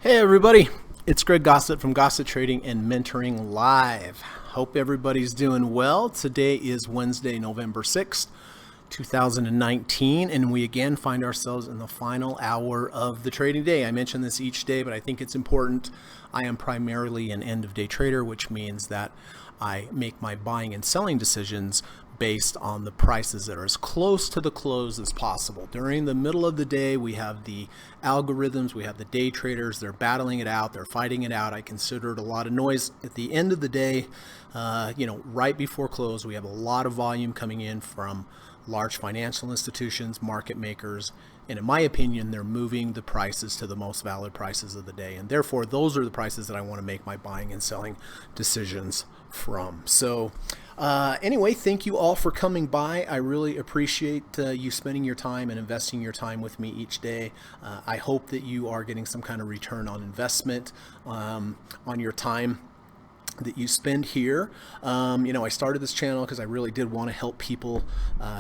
Hey everybody, it's Greg Gossett from Gossett Trading and Mentoring Live. Hope everybody's doing well. Today is Wednesday, November 6th, 2019, and we again find ourselves in the final hour of the trading day. I mention this each day, but I think it's important. I am primarily an end of day trader, which means that I make my buying and selling decisions based on the prices that are as close to the close as possible. During the middle of the day, we have the algorithms, we have the day traders, they're battling it out, they're fighting it out. I consider it a lot of noise. At the end of the day, right before close, we have a lot of volume coming in from large financial institutions, market makers, and in my opinion, they're moving the prices to the most valid prices of the day. And therefore, those are the prices that I want to make my buying and selling decisions from. So anyway, thank you all for coming by. I really appreciate you spending your time and investing your time with me each day. I hope that you are getting some kind of return on investment on your time that you spend here. I started this channel because I really did want to help people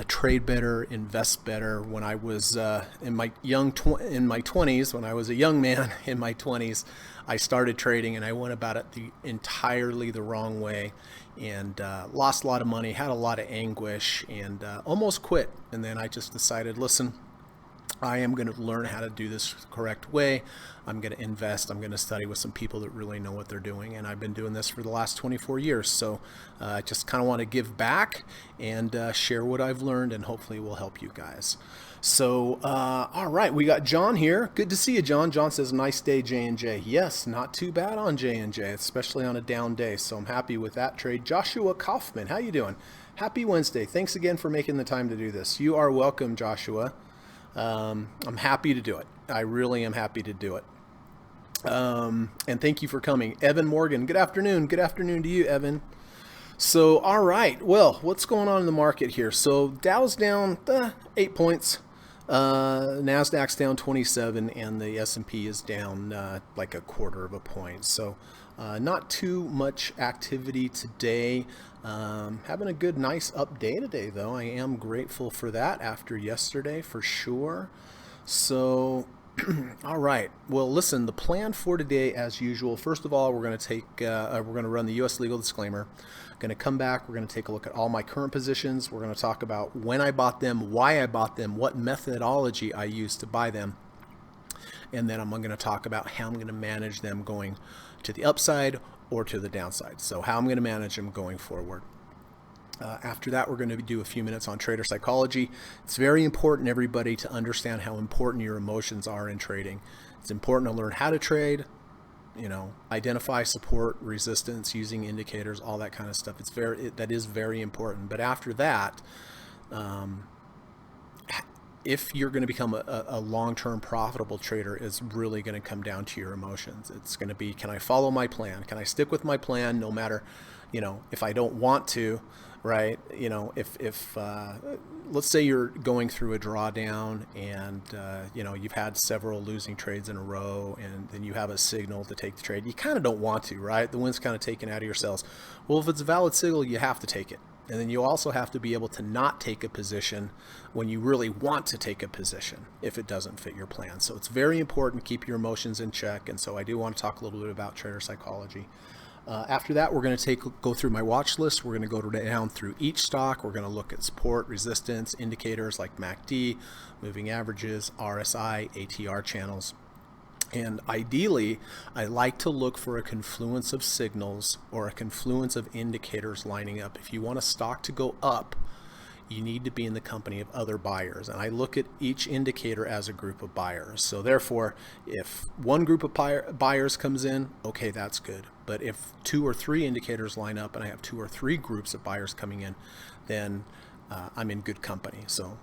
trade better, invest better. When I was in my 20s, when I was a young man in my 20s, I started trading and I went about it entirely the wrong way and lost a lot of money, had a lot of anguish, and almost quit. And then I just decided, listen, I am going to learn how to do this the correct way. I'm going to invest. I'm going to study with some people that really know what they're doing. And I've been doing this for the last 24 years. So I just kind of want to give back and share what I've learned, and hopefully it will help you guys. So, all right, we got John here. Good to see you, John. John says, nice day, J&J. Yes, not too bad on J&J, especially on a down day. So I'm happy with that trade. Joshua Kaufman, how you doing? Happy Wednesday. Thanks again for making the time to do this. You are welcome, Joshua. I'm happy to do it. I really am happy to do it. And thank you for coming. Evan Morgan, good afternoon. Good afternoon to you, Evan. So, all right. Well, what's going on in the market here? So Dow's down 8 points. NASDAQ's down 27, and the S&P is down like a quarter of a point. So not too much activity today. Having a good, nice up day today, though. I am grateful for that after yesterday, for sure. So, all right. Well, listen, the plan for today, as usual, first of all, we're going to run the U.S. legal disclaimer. Going to come back. We're going to take a look at all my current positions. We're going to talk about when I bought them, why I bought them, what methodology I used to buy them. And then I'm going to talk about how I'm going to manage them going to the upside or to the downside. So how I'm going to manage them going forward. After that, we're going to do a few minutes on trader psychology. It's very important, everybody, to understand how important your emotions are in trading. It's important to learn how to trade, identify support, resistance, using indicators, all that kind of stuff. That is very important. But after that, if you're going to become a long-term profitable trader, it's really going to come down to your emotions. It's going to be, can I follow my plan? Can I stick with my plan no matter, if I don't want to, right? If let's say you're going through a drawdown and, you've had several losing trades in a row, and then you have a signal to take the trade. You kind of don't want to, right? The wind's kind of taken out of your sails. Well, if it's a valid signal, you have to take it. And then you also have to be able to not take a position when you really want to take a position if it doesn't fit your plan. So it's very important to keep your emotions in check. And so I do want to talk a little bit about trader psychology. After that, we're going to go through my watch list. We're going to go down through each stock. We're going to look at support, resistance, indicators like MACD, moving averages, RSI, ATR channels. And ideally, I like to look for a confluence of signals or a confluence of indicators lining up. If you want a stock to go up, you need to be in the company of other buyers. And I look at each indicator as a group of buyers. So therefore, if one group of buyers comes in, okay, that's good. But if 2 or 3 indicators line up and I have 2 or 3 groups of buyers coming in, then I'm in good company. So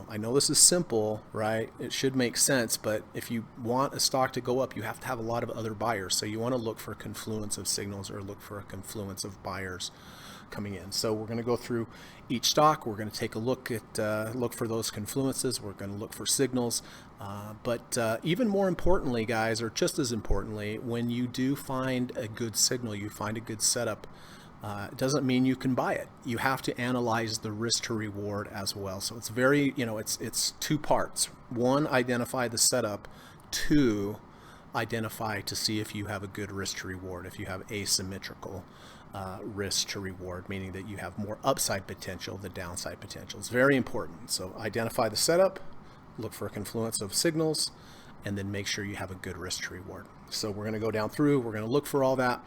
I know this is simple, right? It should make sense, but if you want a stock to go up, you have to have a lot of other buyers. So you want to look for a confluence of signals or look for a confluence of buyers coming in. So we're going to go through each stock. We're going to take a look at look for those confluences. We're going to look for signals. But even more importantly, guys, or just as importantly, when you do find a good signal, you find a good setup, it doesn't mean you can buy it. You have to analyze the risk to reward as well. So it's very, it's 2 parts. 1, identify the setup. 2, identify to see if you have a good risk to reward, if you have asymmetrical risk to reward, meaning that you have more upside potential than downside potential. It's very important. So identify the setup, look for a confluence of signals, and then make sure you have a good risk to reward. So we're going to go down through, we're going to look for all that.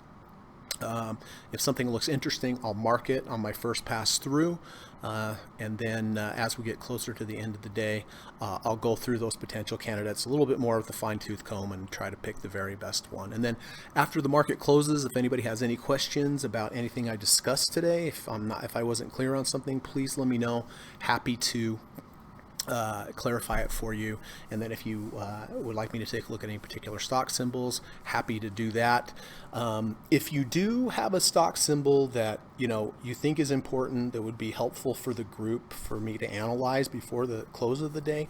If something looks interesting, I'll mark it on my first pass through. And then as we get closer to the end of the day, I'll go through those potential candidates a little bit more with the fine-tooth comb and try to pick the very best one. And then after the market closes, if anybody has any questions about anything I discussed today, if I wasn't clear on something, please let me know. Happy to clarify it for you. And then if you would like me to take a look at any particular stock symbols, happy to do that. If you do have a stock symbol that you think is important, that would be helpful for the group for me to analyze before the close of the day,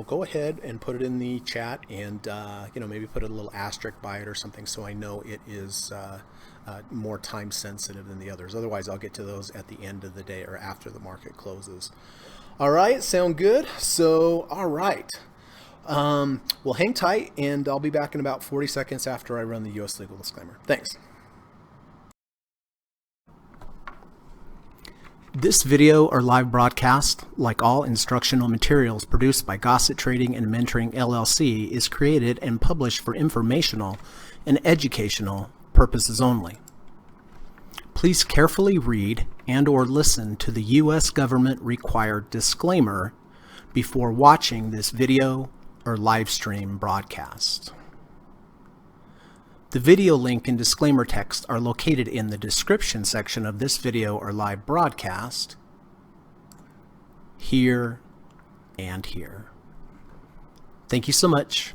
go ahead and put it in the chat, and maybe put a little asterisk by it or something, so I know it is more time sensitive than the others. Otherwise, I'll get to those at the end of the day or after the market closes. All right, sound good? So, all right. Well, hang tight, and I'll be back in about 40 seconds after I run the U.S. legal disclaimer. Thanks. This video or live broadcast, like all instructional materials produced by Gossett Trading and Mentoring LLC, is created and published for informational and educational purposes only. Please carefully read and/or listen to the U.S. government required disclaimer before watching this video or live stream broadcast. The video link and disclaimer text are located in the description section of this video or live broadcast, here and here. Thank you so much.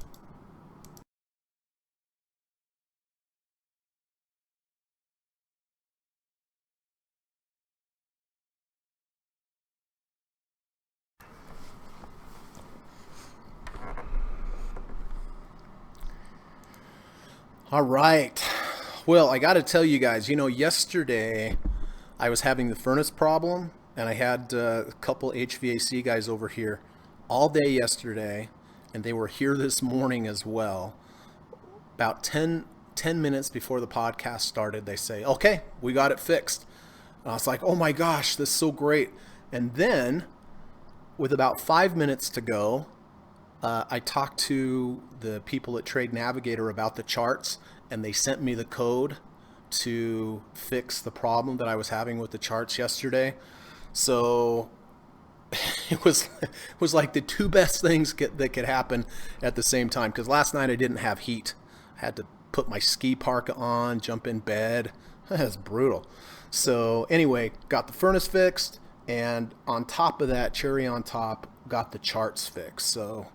All right. Well, I got to tell you guys, yesterday I was having the furnace problem, and I had a couple HVAC guys over here all day yesterday, and they were here this morning as well. About 10 minutes before the podcast started, they say, okay, we got it fixed. And I was like, oh my gosh, this is so great. And then with about 5 minutes to go, I talked to the people at Trade Navigator about the charts, and they sent me the code to fix the problem that I was having with the charts yesterday. So it was like the two best things that could happen at the same time, because last night I didn't have heat. I had to put my ski parka on, jump in bed. That was brutal. So anyway, got the furnace fixed, and on top of that, cherry on top, got the charts fixed. So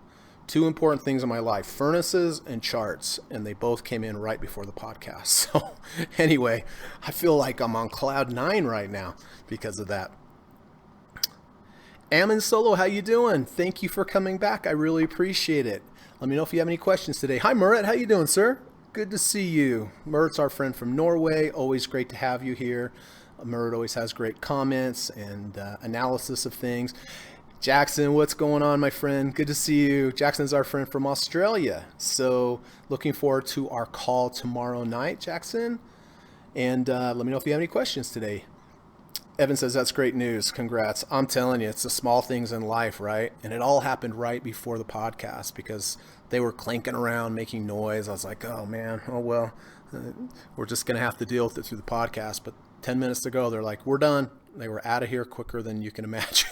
two important things in my life, furnaces and charts, and they both came in right before the podcast. So anyway, I feel like I'm on cloud 9 right now because of that. Ammon Solo, how you doing? Thank you for coming back. I really appreciate it. Let me know if you have any questions today. Hi, Murat. How you doing, sir? Good to see you. Murat's our friend from Norway. Always great to have you here. Murat always has great comments and analysis of things. Jackson, what's going on, my friend? Good to see you. Jackson's our friend from Australia. So looking forward to our call tomorrow night, Jackson. And let me know if you have any questions today. Evan says, that's great news. Congrats. I'm telling you, it's the small things in life, right? And it all happened right before the podcast because they were clanking around, making noise. I was like, oh, man, oh, well, we're just going to have to deal with it through the podcast. But 10 minutes ago, they're like, we're done. They were out of here quicker than you can imagine.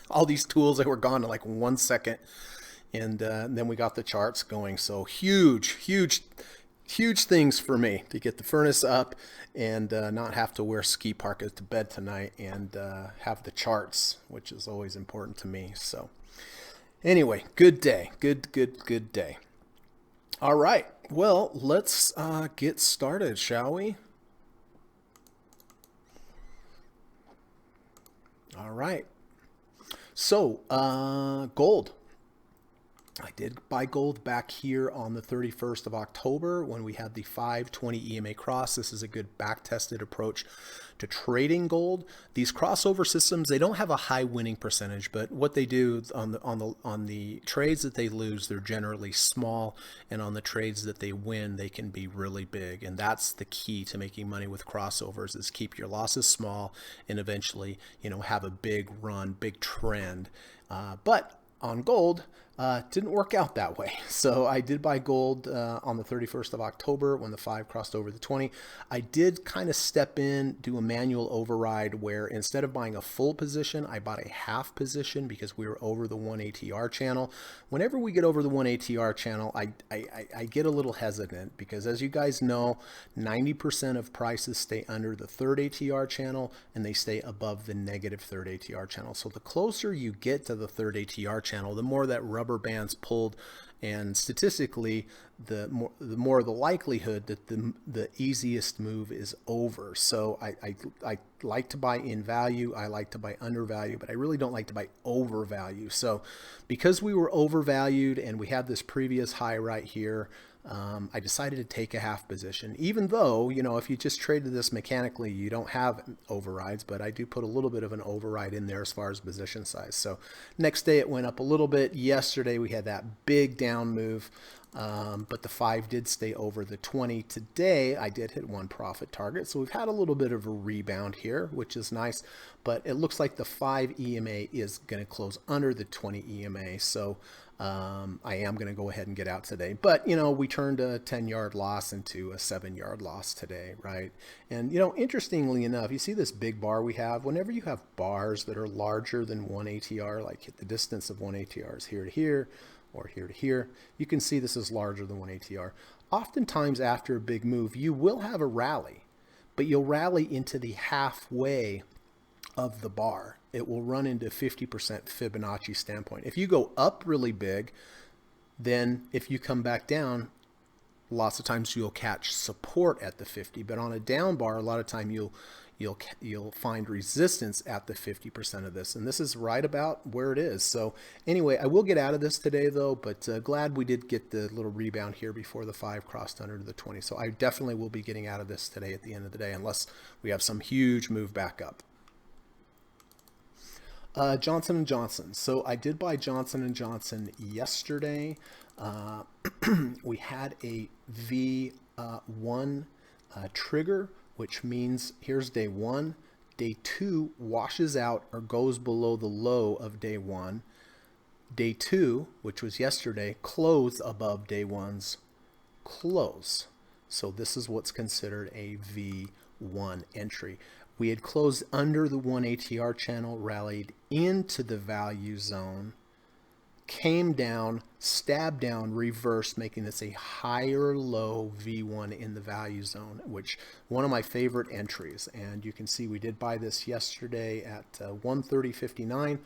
All these tools, they were gone in like 1 second. And then we got the charts going. So huge things for me to get the furnace up and not have to wear ski parkas to bed tonight and have the charts, which is always important to me. So anyway, good day. Good day. All right. Well, let's get started, shall we? All right. So, gold. I did buy gold back here on the 31st of October when we had the 520 EMA cross. This is a good back-tested approach to trading gold. These crossover systems, they don't have a high winning percentage, but what they do on the trades that they lose, they're generally small, and on the trades that they win, they can be really big. And that's the key to making money with crossovers, is keep your losses small and eventually, have a big run, big trend. But on gold, didn't work out that way. So I did buy gold on the 31st of October when the 5 crossed over the 20. I did kind of step in, do a manual override where instead of buying a full position, I bought a half position because we were over the 1 ATR channel. Whenever we get over the 1 ATR channel, I get a little hesitant because, as you guys know, 90% of prices stay under the 3rd ATR channel and they stay above the negative 3rd ATR channel. So the closer you get to the 3rd ATR channel, the more that rubber bands pulled, and statistically the more the likelihood that the easiest move is over. So I like to buy in value, I like to buy undervalue, but I really don't like to buy overvalue. So because we were overvalued and we had this previous high right here, I decided to take a half position, even though, if you just traded this mechanically, you don't have overrides, but I do put a little bit of an override in there as far as position size. So next day it went up a little bit. Yesterday we had that big down move, but the 5 did stay over the 20. Today I did hit one profit target. So we've had a little bit of a rebound here, which is nice, but it looks like the 5 EMA is going to close under the 20 EMA. So I am going to go ahead and get out today. But, we turned a 10-yard loss into a 7-yard loss today, right? And, interestingly enough, you see this big bar we have. Whenever you have bars that are larger than 1 ATR, like the distance of 1 ATR is here to here or here to here, you can see this is larger than 1 ATR. Oftentimes after a big move, you will have a rally, but you'll rally into the halfway of the bar. It will run into 50% Fibonacci standpoint. If you go up really big, then if you come back down, lots of times you'll catch support at the 50. But on a down bar, a lot of time you'll find resistance at the 50% of this, and this is right about where it is. So anyway, I will get out of this today though, but glad we did get the little rebound here before the 5 crossed under the 20. So I definitely will be getting out of this today at the end of the day, unless we have some huge move back up. Johnson & Johnson. So I did buy Johnson & Johnson yesterday. We had a V1 trigger, which means here's day 1. Day 2 washes out or goes below the low of day 1. Day 2, which was yesterday, closed above day 1's close. So this is what's considered a V1 entry. We had closed under the 1 ATR channel, rallied into the value zone, came down, stabbed down, reversed, making this a higher low V1 in the value zone, which one of my favorite entries. And you can see we did buy this yesterday at 130.59.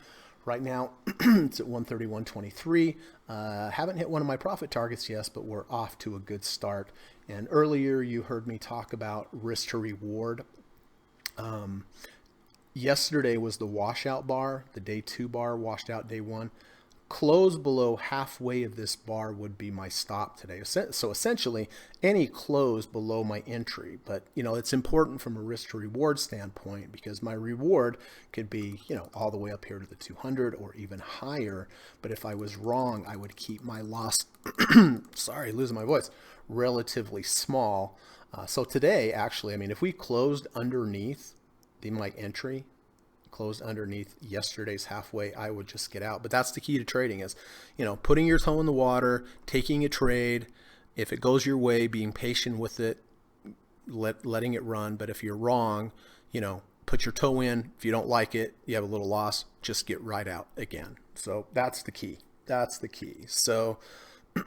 Right now it's at 131.23. Haven't hit one of my profit targets yet, but we're off to a good start. And earlier you heard me talk about risk to reward. Yesterday was the washout bar. The day 2 bar washed out day 1. Close below halfway of this bar would be my stop today. So essentially any close below my entry, but it's important from a risk to reward standpoint, because my reward could be, all the way up here to the 200 or even higher. But if I was wrong, I would keep my loss, sorry, losing my voice, relatively small. So today, actually, if we closed underneath my entry, closed underneath yesterday's halfway, I would just get out. But that's the key to trading, is, putting your toe in the water, taking a trade. If it goes your way, being patient with it, letting it run. But if you're wrong, put your toe in. If you don't like it, you have a little loss, just get right out again. So that's the key. That's the key. So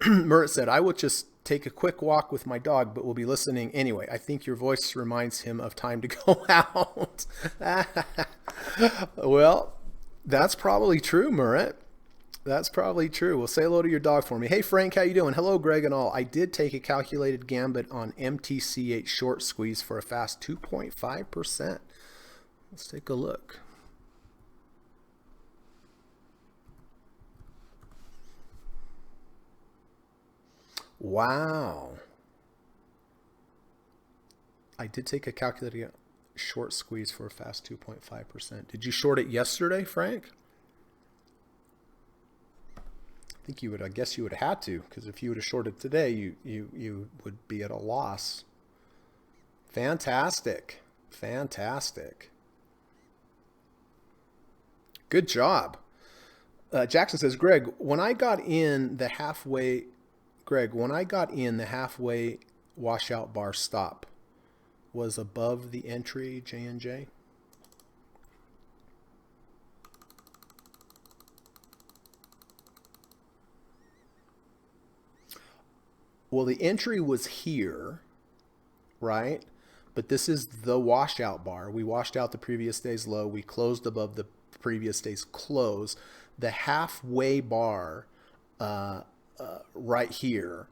Murat said, I would just take a quick walk with my dog, but we'll be listening anyway. I think your voice reminds him of time to go out. Well, that's probably true, Murat. That's probably true. Well, say hello to your dog for me. Hey, Frank, how you doing? Hello, Greg and all. I did take a calculated gambit on MTCH short squeeze for a fast 2.5%. Let's take a look. Wow. I did take a calculated short squeeze for a fast 2.5%. Did you short it yesterday, Frank? I think you would. I guess you would have had to, because if you would have shorted today, you would be at a loss. Fantastic. Fantastic. Good job. Jackson says, when I got in the halfway washout bar stop was above the entry J&J. Well, the entry was here, right? But this is the washout bar. We washed out the previous day's low. We closed above the previous day's close. The halfway bar right here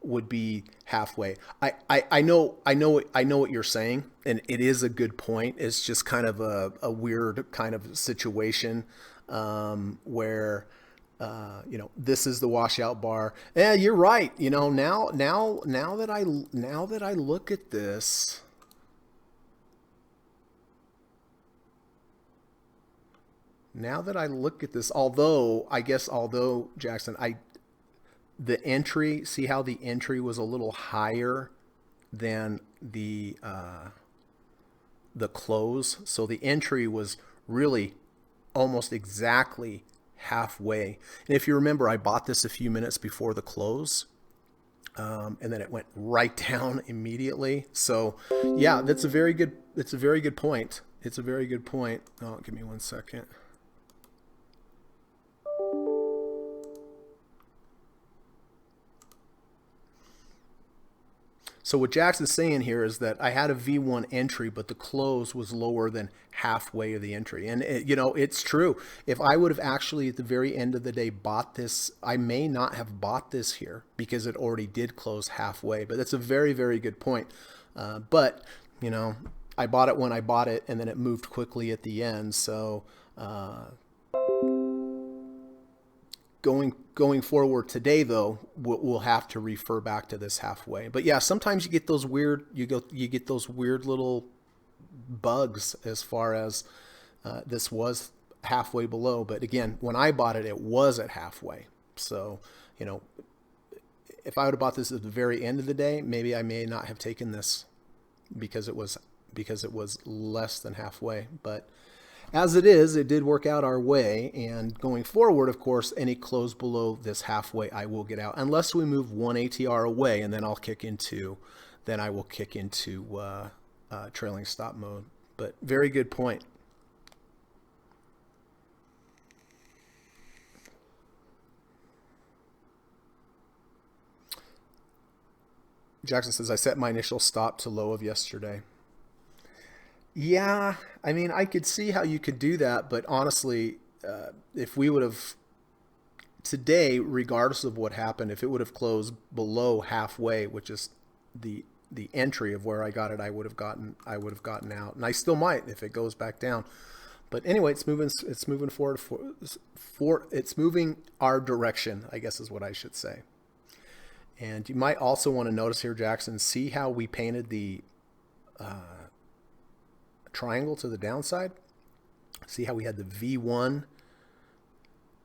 would be halfway. I know what you're saying, and it is a good point. It's just kind of a weird kind of situation where this is the washout bar. Yeah, you're right. Now that I look at this, although Jackson, see how the entry was a little higher than the close. So the entry was really almost exactly halfway. And if you remember, I bought this a few minutes before the close. And then it went right down immediately. So yeah, it's a very good point. It's a very good point. Oh, give me 1 second. So what Jackson's saying here is that I had a V1 entry, but the close was lower than halfway of the entry. And it's true. If I would have actually at the very end of the day bought this, I may not have bought this here because it already did close halfway. But that's a very, very good point. But I bought it when I bought it, and then it moved quickly at the end. So going forward today, though, we'll have to refer back to this halfway. But yeah, sometimes you get those weird little bugs as far as this was halfway below. But again, when I bought it, it was at halfway. So if I would have bought this at the very end of the day, maybe I may not have taken this because it was less than halfway. But as it is, it did work out our way, and going forward, of course, any close below this halfway, I will get out, unless we move one ATR away, and then I will kick into trailing stop mode. But very good point. Jackson says, I set my initial stop to low of yesterday. Yeah, I mean, I could see how you could do that, but honestly, if we would have today, regardless of what happened, if it would have closed below halfway, which is the entry of where I got it, I would have gotten out, and I still might if it goes back down. But anyway, it's moving forward it's moving our direction, I guess is what I should say. And you might also want to notice here, Jackson, see how we painted the triangle to the downside. See how we had the V1.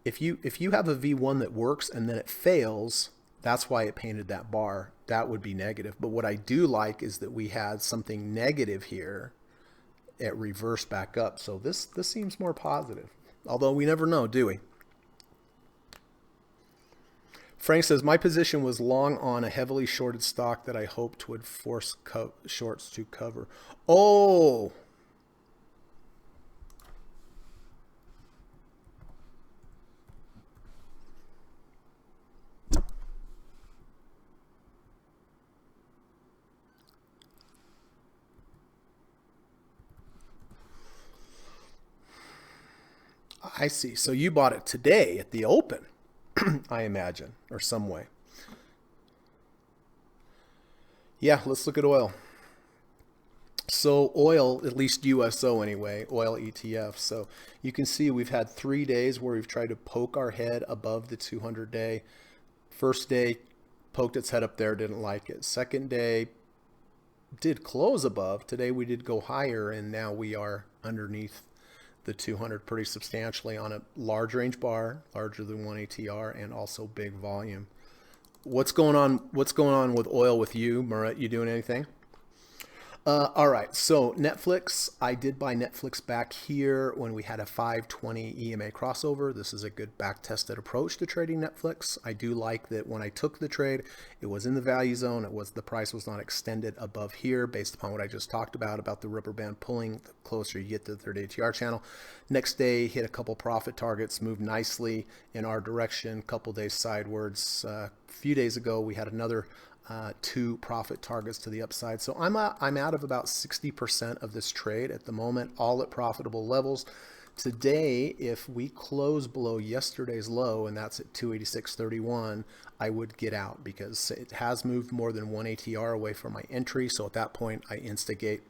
If you have a V1 that works and then it fails, that's why it painted that bar. That would be negative. But what I do like is that we had something negative here. It reversed back up. So this seems more positive. Although we never know, do we? Frank says, my position was long on a heavily shorted stock that I hoped would force shorts to cover. Oh! I see. So you bought it today at the open, I imagine, or some way. Yeah, let's look at oil. So oil, at least USO anyway, oil ETF. So you can see we've had 3 days where we've tried to poke our head above the 200-day. First day poked its head up there, didn't like it. Second day did close above. Today we did go higher, and now we are underneath the 200 pretty substantially on a large range bar, larger than 1 ATR, and also big volume. What's going on? What's going on with oil with you, Murat? You doing anything? All right, so Netflix, I did buy Netflix back here when we had a 520 EMA crossover. This is a good back-tested approach to trading Netflix. I do like that when I took the trade, it was in the value zone. The price was not extended above here based upon what I just talked about the rubber band pulling the closer you get to the 30 ATR channel. Next day, hit a couple profit targets, moved nicely in our direction, couple days sidewards. A few days ago, we had another 2 profit targets to the upside. So I'm out of about 60% of this trade at the moment, all at profitable levels. Today, if we close below yesterday's low, and that's at 286.31, I would get out because it has moved more than 1 ATR away from my entry. So at that point, I instigate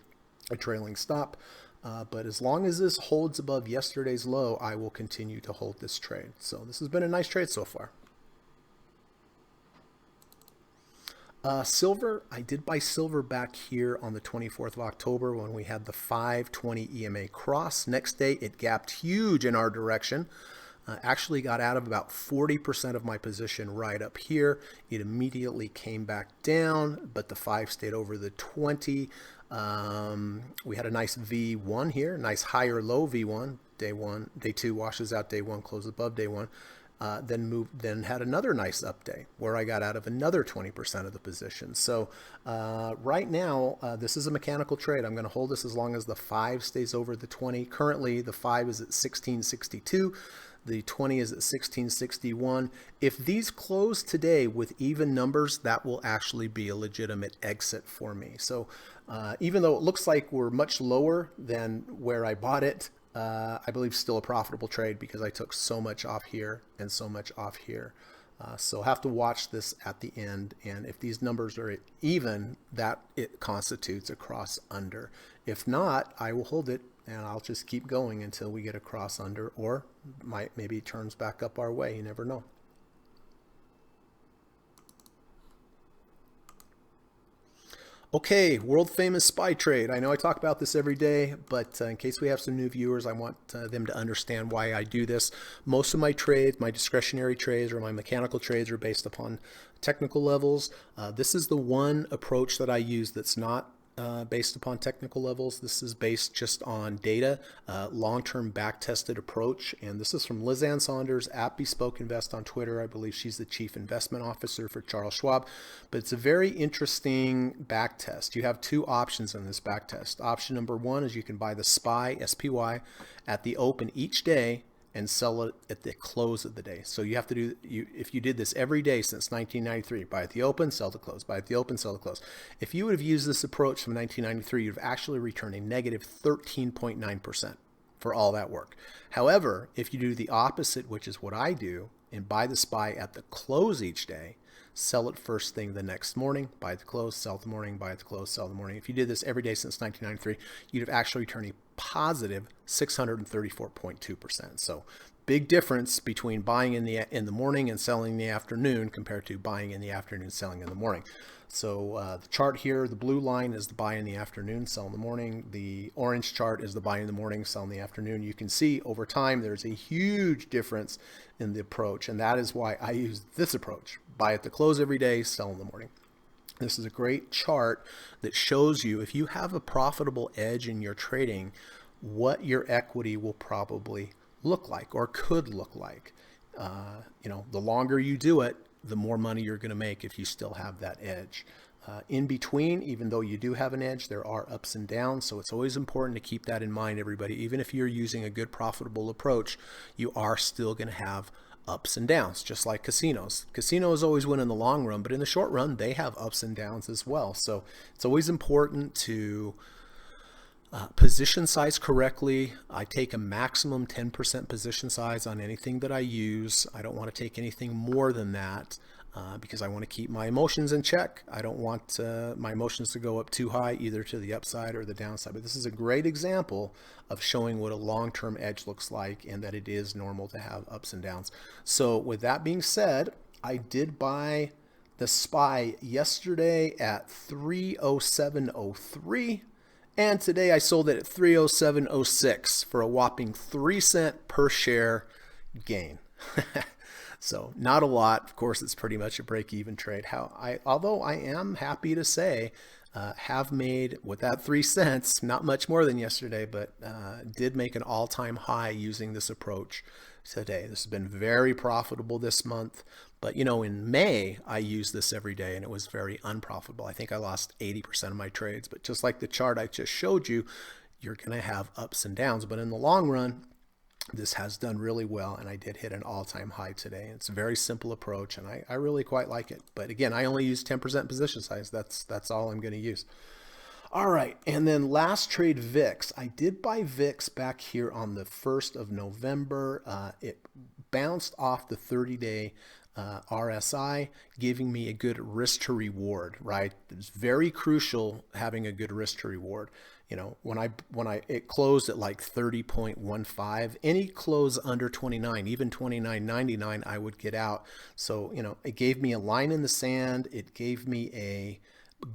a trailing stop. But as long as this holds above yesterday's low, I will continue to hold this trade. So this has been a nice trade so far. Silver, I did buy silver back here on the 24th of October when we had the 520 EMA cross. Next day, it gapped huge in our direction. Actually got out of about 40% of my position right up here. It immediately came back down, but the 5 stayed over the 20. We had a nice V1 here, nice higher low V1. Day 1, day 2 washes out day 1, closes above day 1. Then had another nice up day where I got out of another 20% of the position. So right now, this is a mechanical trade. I'm going to hold this as long as the 5 stays over the 20. Currently, the 5 is at 1662. The 20 is at 1661. If these close today with even numbers, that will actually be a legitimate exit for me. So even though it looks like we're much lower than where I bought it, I believe still a profitable trade because I took so much off here and so much off here. So have to watch this at the end. And if these numbers are even, that it constitutes a cross under. If not, I will hold it and I'll just keep going until we get a cross under, or maybe it turns back up our way. You never know. Okay, world famous SPY trade. I know I talk about this every day, but in case we have some new viewers, I want them to understand why I do this. Most of my trades, my discretionary trades or my mechanical trades, are based upon technical levels. This is the one approach that I use that's not based upon technical levels. This is based just on data, long-term back-tested approach. And this is from Liz Ann Saunders at Bespoke Invest on Twitter. I believe she's the chief investment officer for Charles Schwab. But it's a very interesting back test. You have 2 options in this back test. Option number 1 is you can buy the SPY, SPY, at the open each day and sell it at the close of the day. So you have to do, if you did this every day since 1993, buy at the open, sell the close, buy at the open, sell the close. If you would have used this approach from 1993, you'd have actually returned a negative 13.9% for all that work. However, if you do the opposite, which is what I do, and buy the SPY at the close each day, sell it first thing the next morning, buy at the close, sell it the morning, buy at the close, sell the morning. If you did this every day since 1993, you'd have actually returned a positive 634.2%. So big difference between buying in the morning and selling in the afternoon compared to buying in the afternoon, selling in the morning. So the chart here, the blue line is the buy in the afternoon, sell in the morning. The orange chart is the buy in the morning, sell in the afternoon. You can see over time there's a huge difference in the approach, and that is why I use this approach. Buy at the close every day, sell in the morning. This is a great chart that shows you if you have a profitable edge in your trading, what your equity will probably look like or could look like. The longer you do it, the more money you're going to make if you still have that edge. In between, even though you do have an edge, there are ups and downs. So it's always important to keep that in mind, everybody. Even if you're using a good profitable approach, you are still going to have ups and downs, just like casinos. Casinos always win in the long run, but in the short run, they have ups and downs as well. So it's always important to position size correctly. I take a maximum 10% position size on anything that I use. I don't want to take anything more than that because I want to keep my emotions in check. I don't want my emotions to go up too high, either to the upside or the downside. But this is a great example of showing what a long-term edge looks like and that it is normal to have ups and downs. So with that being said, I did buy the SPY yesterday at 307.03, and today I sold it at 307.06 for a whopping 3 cent per share gain. So not a lot. Of course, it's pretty much a break-even trade. Although I am happy to say, have made with that 3 cents, not much more than yesterday, but did make an all-time high using this approach today. This has been very profitable this month. But in May, I used this every day and it was very unprofitable. I think I lost 80% of my trades. But just like the chart I just showed you, you're going to have ups and downs. But in the long run, this has done really well, and I did hit an all-time high today. It's a very simple approach, and I really quite like it. But again, I only use 10% position size. That's all I'm going to use. All right, and then last trade, VIX. I did buy VIX back here on the 1st of November. It bounced off the 30-day RSI, giving me a good risk to reward, right? It's very crucial having a good risk to reward. When it closed at like 30.15, any close under 29, even 29.99, I would get out. So, it gave me a line in the sand. It gave me a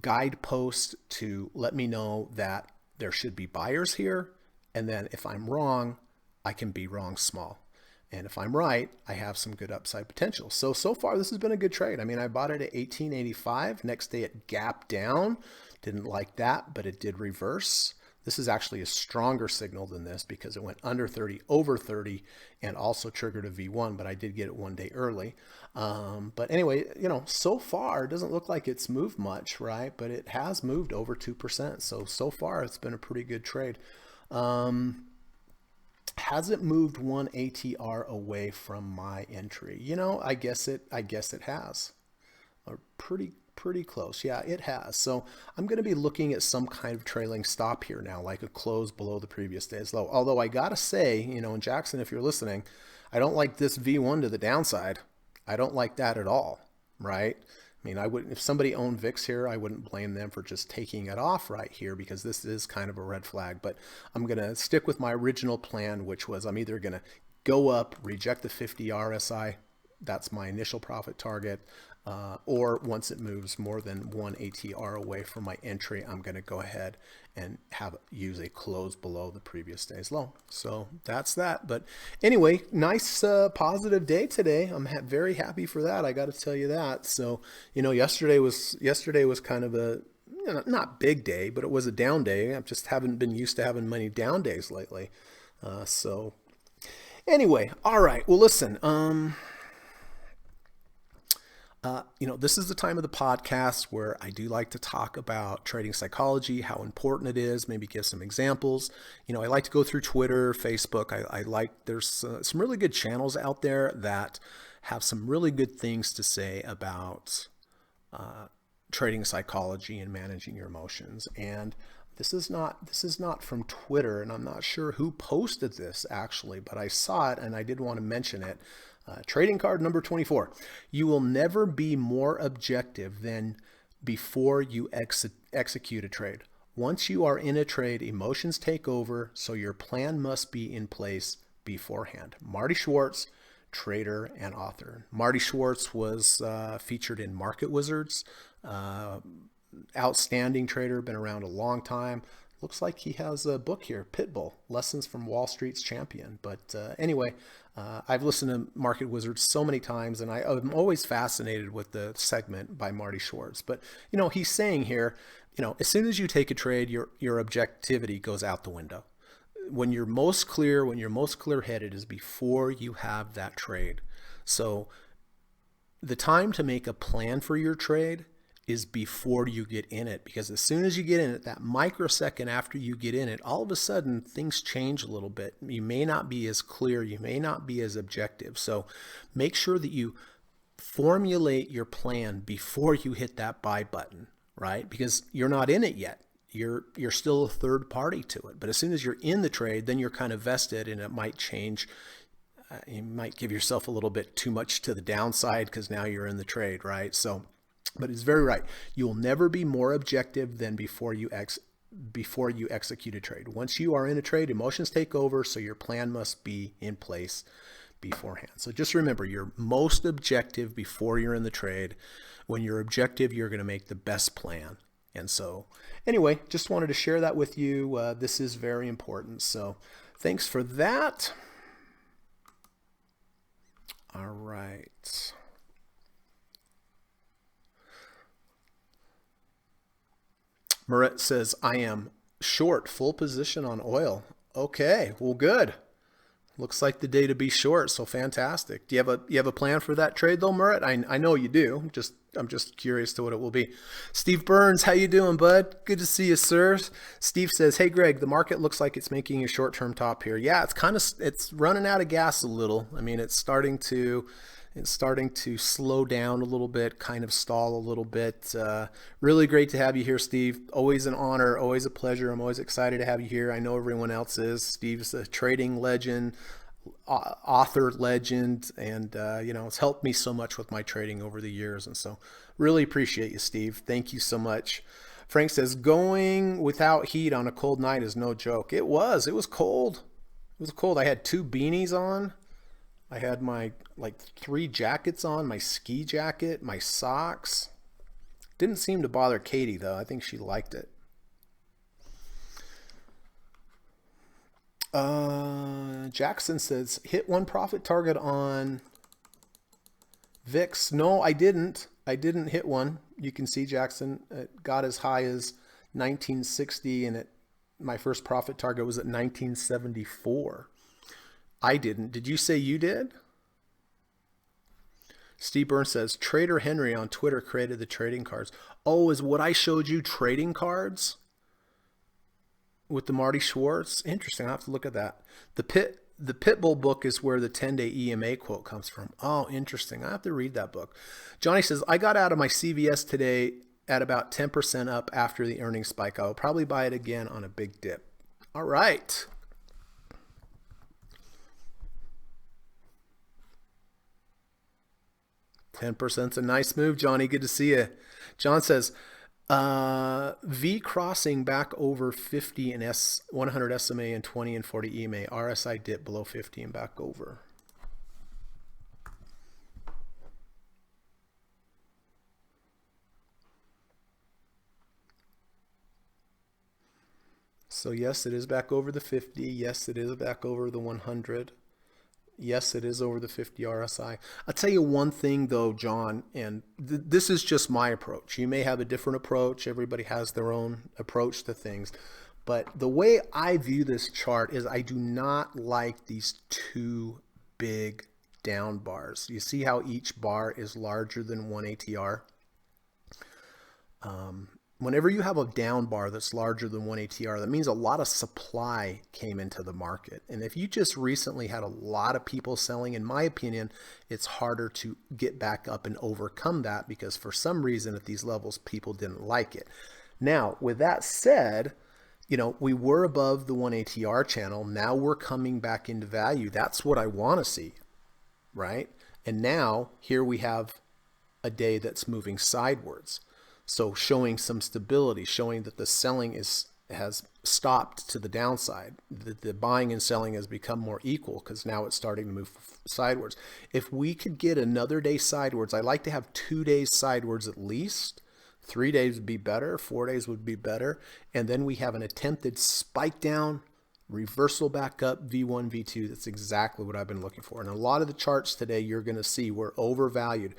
guidepost to let me know that there should be buyers here. And then if I'm wrong, I can be wrong small. And if I'm right, I have some good upside potential. So far, this has been a good trade. I mean, I bought it at 18.85. Next day, it gapped down. Didn't like that, but it did reverse. This is actually a stronger signal than this because it went under 30, over 30, and also triggered a V1, but I did get it one day early. But anyway, so far, it doesn't look like it's moved much, right? But it has moved over 2%. So far, it's been a pretty good trade. Has it moved one ATR away from my entry? I guess it has. Or pretty close. Yeah, it has. So I'm going to be looking at some kind of trailing stop here now, like a close below the previous day's low. Although I got to say, and Jackson, if you're listening, I don't like this V1 to the downside. I don't like that at all, right? I mean, I wouldn't, if somebody owned VIX here, I wouldn't blame them for just taking it off right here because this is kind of a red flag. But I'm going to stick with my original plan, which was I'm either going to go up, reject the 50 RSI. That's my initial profit target. Or once it moves more than one ATR away from my entry, I'm going to go ahead and use a close below the previous day's low. So that's that. But anyway, nice positive day today. I'm very happy for that. I got to tell you that. So yesterday was kind of a not big day, but it was a down day. I just haven't been used to having many down days lately. So anyway, all right. Well, listen. This is the time of the podcast where I do like to talk about trading psychology, how important it is, maybe give some examples. I like to go through Twitter, Facebook. There's some really good channels out there that have some really good things to say about trading psychology and managing your emotions. And this is not from Twitter, and I'm not sure who posted this actually, but I saw it and I did want to mention it. Trading card number 24. You will never be more objective than before you execute a trade. Once you are in a trade, emotions take over, so your plan must be in place beforehand. Marty Schwartz, trader and author. Marty Schwartz was featured in Market Wizards. Outstanding trader, been around a long time. Looks like he has a book here, Pitbull, Lessons from Wall Street's Champion. But anyway, I've listened to Market Wizards so many times, and I'm always fascinated with the segment by Marty Schwartz. But, he's saying here, as soon as you take a trade, your objectivity goes out the window. When you're most clear-headed is before you have that trade. So the time to make a plan for your trade is before you get in it, because as soon as you get in it, that microsecond after you get in it, all of a sudden things change a little bit. You may not be as clear, you may not be as objective. So make sure that you formulate your plan before you hit that buy button, right? Because you're not in it yet. You're still a third party to it. But as soon as you're in the trade, then you're kind of vested, and it might change. You might give yourself a little bit too much to the downside because now you're in the trade, right? So, but it's very right. You will never be more objective than before you execute a trade. Once you are in a trade, emotions take over, so your plan must be in place beforehand. So just remember, you're most objective before you're in the trade. When you're objective, you're going to make the best plan. And so anyway, just wanted to share that with you. This is very important. So thanks for that. All right. Murat says, I am short, full position on oil. Okay, well, good. Looks like the day to be short, so fantastic. Do you have a plan for that trade though, Murat? I know you do. I'm just curious to what it will be. Steve Burns, how you doing, bud? Good to see you, sir. Steve says, "Hey, Greg, the market looks like it's making a short-term top here." Yeah, it's running out of gas a little. I mean, it's starting to slow down a little bit, kind of stall a little bit. Really great to have you here, Steve. Always an honor, always a pleasure. I'm always excited to have you here. I know everyone else is. Steve's a trading legend, author legend, and it's helped me so much with my trading over the years. And so really appreciate you, Steve. Thank you so much. Frank says, going without heat on a cold night is no joke. It was cold. It was cold. I had 2 beanies on. I had my 3 jackets on, my ski jacket, my socks. Didn't seem to bother Katie though. I think she liked it. Jackson says, hit 1 profit target on VIX. No, I didn't. I didn't hit one. You can see, Jackson, it got as high as 1960, and my first profit target was at 1974. I didn't. Did you say you did? Steve Burns says, Trader Henry on Twitter created the trading cards. Oh, is what I showed you trading cards with the Marty Schwartz? Interesting. I'll have to look at that. The Pitbull book is where the 10-day EMA quote comes from. Oh, interesting. I have to read that book. Johnny says, I got out of my CVS today at about 10% up after the earnings spike. I'll probably buy it again on a big dip. All right. $10's a nice move, Johnny. Good to see you. John says, V crossing back over 50 and 100 SMA and 20 and 40 EMA. RSI dip below 50 and back over. So yes, it is back over the 50. Yes, it is back over the 100. Yes, it is over the 50 RSI. I'll tell you one thing though, John, and this is just my approach. You may have a different approach. Everybody has their own approach to things. But the way I view this chart is I do not like these 2 big down bars. You see how each bar is larger than 1 ATR? Whenever you have a down bar that's larger than 1 ATR, that means a lot of supply came into the market. And if you just recently had a lot of people selling, in my opinion, it's harder to get back up and overcome that because for some reason at these levels, people didn't like it. Now, with that said, we were above the 1 ATR channel. Now we're coming back into value. That's what I want to see, right? And now here we have a day that's moving sidewards. So showing some stability, showing that the selling has stopped to the downside. The buying and selling has become more equal because now it's starting to move sideways. If we could get another day sideways, I like to have 2 days sideways at least. 3 days would be better. 4 days would be better. And then we have an attempted spike down, reversal back up, V1, V2. That's exactly what I've been looking for. And a lot of the charts today you're going to see were overvalued.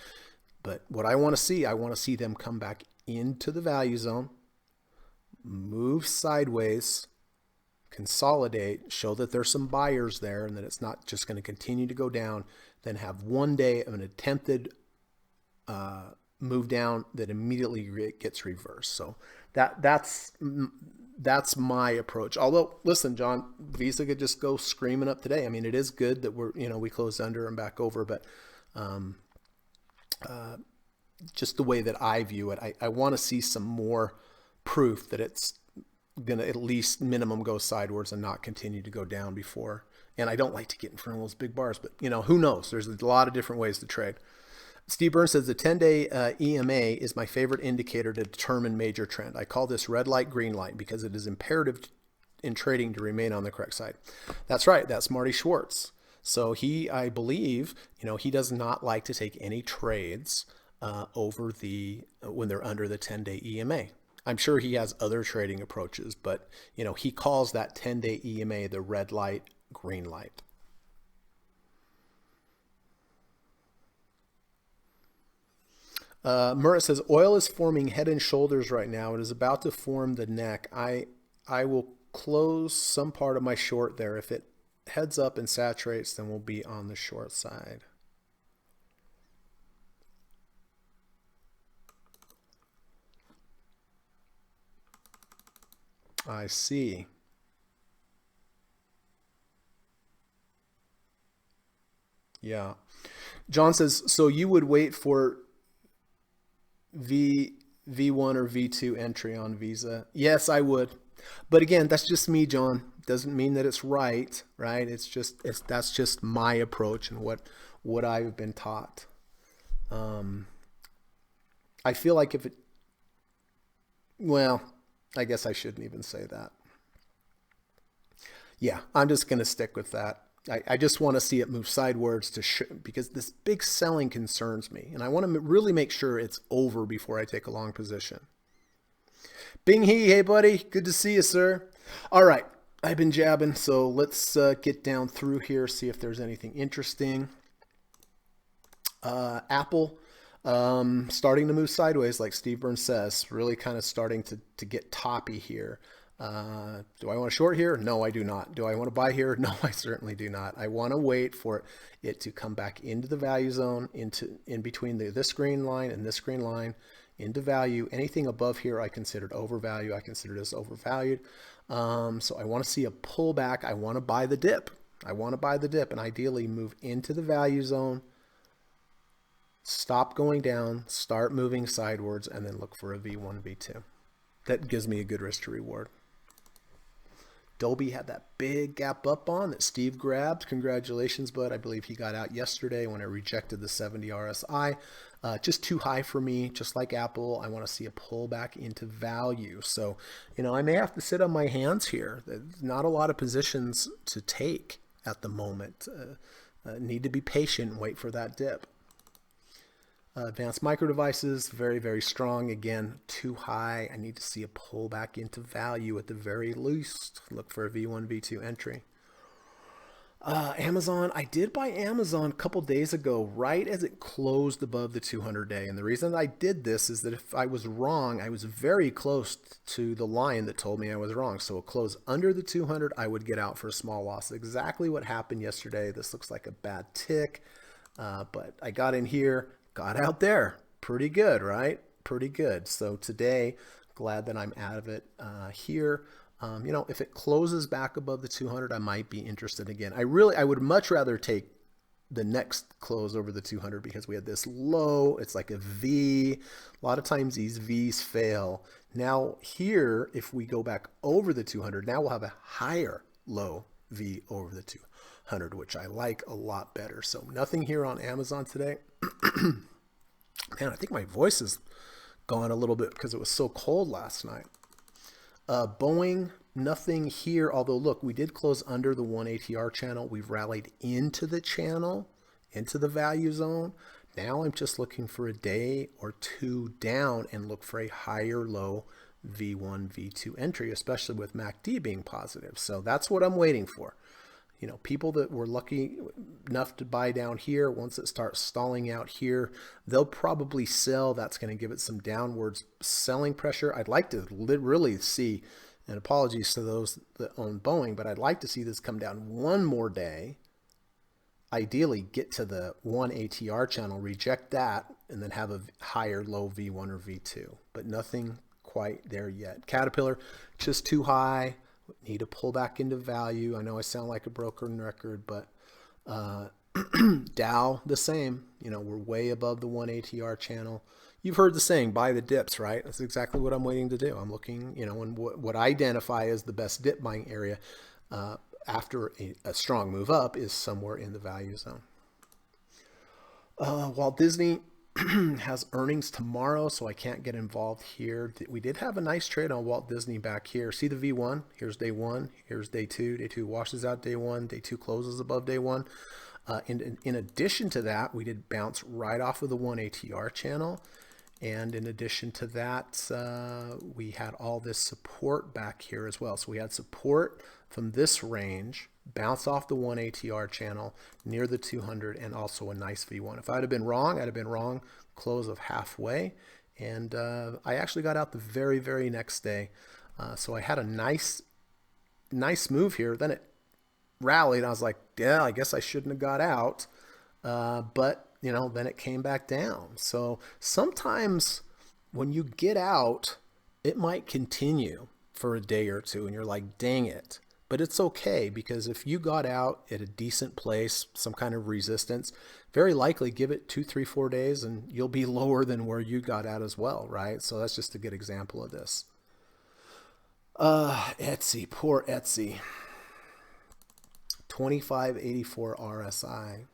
But what I want to see them come back into the value zone, move sideways, consolidate, show that there's some buyers there and that it's not just going to continue to go down, then have 1 day of an attempted move down that immediately gets reversed. So that's my approach. Although, listen, John, Visa could just go screaming up today. I mean, it is good that we closed under and back over, but just the way that I view it, I want to see some more proof that it's going to at least minimum go sideways and not continue to go down before. And I don't like to get in front of those big bars, but who knows? There's a lot of different ways to trade. Steve Burns says the 10-day EMA is my favorite indicator to determine major trend. I call this red light, green light because it is imperative in trading to remain on the correct side. That's right. That's Marty Schwartz. So I believe, he does not like to take any trades when they're under the 10-day EMA. I'm sure he has other trading approaches, but he calls that 10-day EMA the red light, green light. Murat says, oil is forming head and shoulders right now. It is about to form the neck. I will close some part of my short there. If it heads up and saturates, then we'll be on the short side. I see. Yeah. John says, so you would wait for V1 or V2 entry on Visa? Yes, I would. But again, that's just me, John. Doesn't mean that it's right, right? That's just my approach and what I've been taught. I feel like well, I guess I shouldn't even say that. Yeah, I'm just going to stick with that. I just want to see it move sideways because this big selling concerns me, and I want to really make sure it's over before I take a long position. Bing He, hey buddy, good to see you, sir. All right, I've been jabbing, so let's get down through here, see if there's anything interesting. Apple starting to move sideways, like Steve Burns says, really kind of starting to get toppy here. Do I want to short here? No, I do not. Do I want to buy here? No, I certainly do not. I want to wait for it to come back into the value zone, in between this green line and this green line, into value. Anything above here I considered overvalue. I consider this overvalued. So I want to see a pullback. I want to buy the dip. I want to buy the dip and ideally move into the value zone, stop going down, start moving sidewards, and then look for a V1, V2. That gives me a good risk to reward. Dolby had that big gap up on that Steve grabbed. Congratulations, bud. I believe he got out yesterday when I rejected the 70 RSI. Just too high for me, just like Apple. I want to see a pullback into value. So, I may have to sit on my hands here. There's not a lot of positions to take at the moment. Need to be patient and wait for that dip. Advanced micro devices, very, very strong. Again, too high. I need to see a pullback into value at the very least. Look for a V1, V2 entry. Amazon, I did buy Amazon a couple days ago, right as it closed above the 200-day. And the reason I did this is that if I was wrong, I was very close to the line that told me I was wrong. So a close under the 200, I would get out for a small loss. Exactly what happened yesterday. This looks like a bad tick, but I got in here. Got out there pretty good, right? Pretty good. So today, glad that I'm out of it here. If it closes back above the 200, I might be interested again. I would much rather take the next close over the 200 because we had this low. It's like a V. A lot of times these V's fail. Now here, if we go back over the 200, now we'll have a higher low V over the 200, which I like a lot better. So nothing here on Amazon today. Man, I think my voice is gone a little bit because it was so cold last night. Boeing, nothing here. Although, look, we did close under the 1 ATR channel. We've rallied into the channel, into the value zone. Now I'm just looking for a day or two down and look for a higher low V1, V2 entry, especially with MACD being positive. So that's what I'm waiting for. People that were lucky enough to buy down here, once it starts stalling out here, they'll probably sell. That's going to give it some downwards selling pressure. I'd like to really see, and apologies to those that own Boeing, but I'd like to see this come down one more day. Ideally, get to the 1 ATR channel, reject that, and then have a higher low V1 or V2. But nothing quite there yet. Caterpillar, just too high. Need to pull back into value. I know I sound like a broken record, but Dow, the same. We're way above the 1 ATR channel. You've heard the saying, buy the dips, right? That's exactly what I'm waiting to do. I'm looking, and what I identify as the best dip buying area after a strong move up is somewhere in the value zone. Walt Disney, has earnings tomorrow, so I can't get involved here. We did have a nice trade on Walt Disney back here. See the V1? Here's day one. Here's day two. Day two washes out day one. Day two closes above day one. In addition to that, we did bounce right off of the 1 ATR channel. And in addition to that, we had all this support back here as well. So we had support from this range, bounce off the 1 ATR channel near the 200, and also a nice V1. If I'd have been wrong, I'd have been wrong close of halfway. And I actually got out the very, very next day. So I had a nice move here. Then it rallied. I was like, yeah, I guess I shouldn't have got out. But you know, then it came back down. So sometimes when you get out, it might continue for a day or two and you're like, dang it. But it's okay, because if you got out at a decent place, some kind of resistance, very likely give it 2, 3, 4 days and you'll be lower than where you got out as well, right? So that's just a good example of this. Etsy, poor Etsy. 2584 RSI.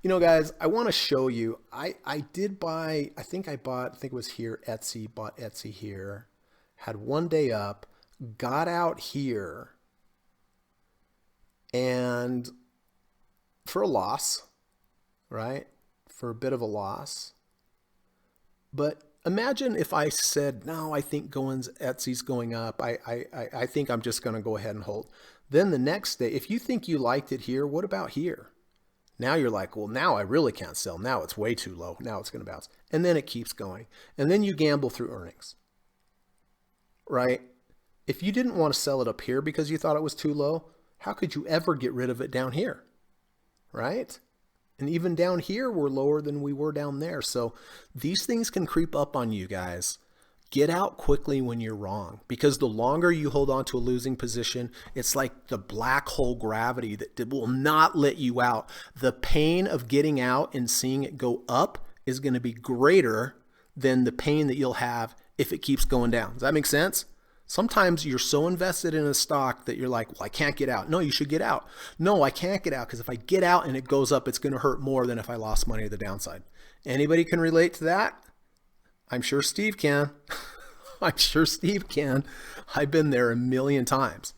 You know, guys, I want to show you, I did buy, I think it was here, Etsy, bought Etsy here, had one day up, got out here, and for a loss, right? For a bit of a loss. But imagine if I said, no, I think Etsy's going up. I think I'm just going to go ahead and hold. Then the next day, if you think you liked it here, what about here? Now you're like, well, now I really can't sell. Now it's way too low. Now it's going to bounce. And then it keeps going. And then you gamble through earnings, right? If you didn't want to sell it up here because you thought it was too low, how could you ever get rid of it down here, right? And even down here, we're lower than we were down there. So these things can creep up on you guys. Get out quickly when you're wrong, because the longer you hold on to a losing position, it's like the black hole gravity that will not let you out. The pain of getting out and seeing it go up is going to be greater than the pain that you'll have if it keeps going down. Does that make sense? Sometimes you're so invested in a stock that you're like, well, I can't get out. No, you should get out. No, I can't get out, because if I get out and it goes up, it's going to hurt more than if I lost money to the downside. Anybody can relate to that? I'm sure Steve can. I'm sure Steve can. I've been there a million times.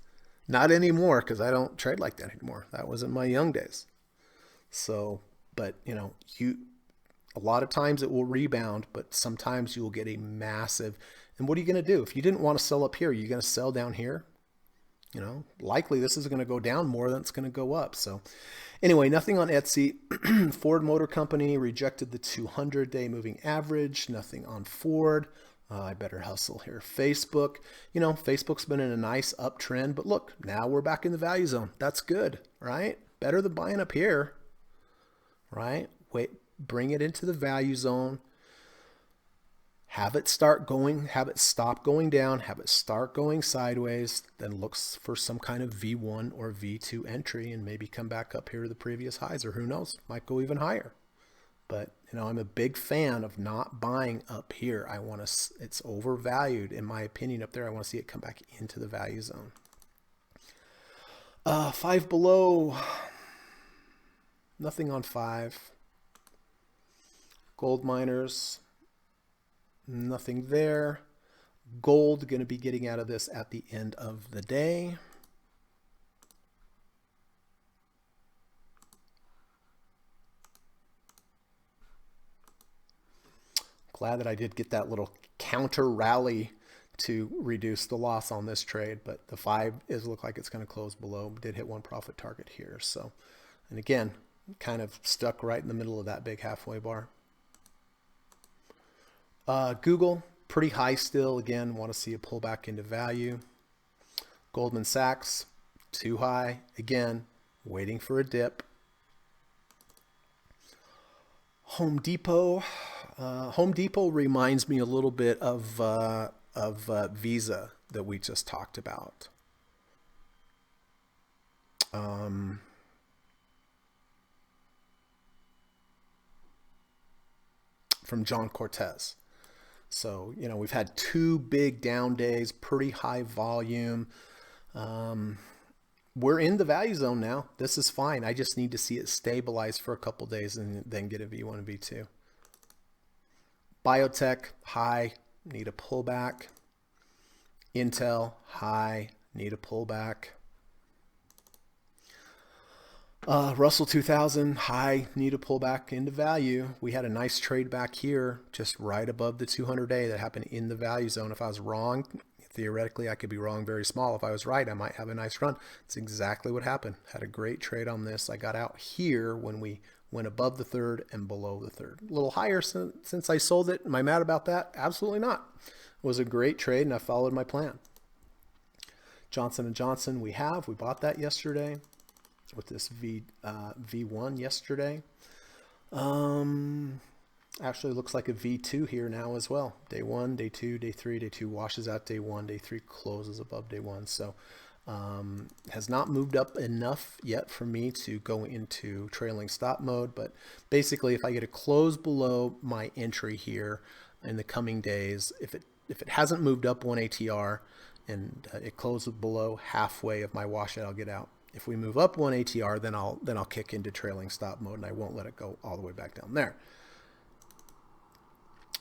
Not anymore, because I don't trade like that anymore. That was in my young days. So, but you know, a lot of times it will rebound, but sometimes you will get a massive. And what are you going to do? If you didn't want to sell up here, you're going to sell down here. You know, likely this is going to go down more than it's going to go up. So anyway, nothing on Etsy. Ford Motor Company rejected the 200-day moving average. Nothing on Ford. I better hustle here. Facebook, you know, Facebook's been in a nice uptrend, but look, now we're back in the value zone. That's good, right? Better than buying up here, right? Wait, bring it into the value zone. Have it start going, have it stop going down, have it start going sideways, then looks for some kind of V1 or V2 entry and maybe come back up here to the previous highs, or who knows, might go even higher. But, you know, I'm a big fan of not buying up here. I want to, it's overvalued in my opinion up there. I want to see it come back into the value zone. Five below, nothing on 5. Gold miners. Nothing there. Gold going to be getting out of this at the end of the day. Glad that I did get that little counter rally to reduce the loss on this trade, but the 5 is look like it's going to close below. Did hit one profit target here. So, and again, kind of stuck right in the middle of that big halfway bar. Google, pretty high still. Again, want to see a pullback into value. Goldman Sachs, too high. Again, waiting for a dip. Home Depot. Home Depot reminds me a little bit of Visa that we just talked about. From John Cortez. So, you know, we've had 2 big down days, pretty high volume. We're in the value zone now. This is fine. I just need to see it stabilize for a couple days and then get a V1 and V2. Biotech, high, need a pullback. Intel, high, need a pullback. Russell 2000, high, need a pullback into value. We had a nice trade back here, just right above the 200-day that happened in the value zone. If I was wrong, theoretically, I could be wrong very small. If I was right, I might have a nice run. It's exactly what happened. Had a great trade on this. I got out here when we went above the third and below the third. A little higher since I sold it. Am I mad about that? Absolutely not. It was a great trade, and I followed my plan. Johnson & Johnson, we bought that yesterday with this V1 yesterday. Actually looks like a V2 here now as well. Day 1, day 2, day 3, day 2 washes out day 1, day 3 closes above day 1. So has not moved up enough yet for me to go into trailing stop mode. But basically, if I get a close below my entry here in the coming days, if it hasn't moved up 1 ATR and it closes below halfway of my washout, I'll get out. If we move up 1 ATR, then I'll kick into trailing stop mode and I won't let it go all the way back down there.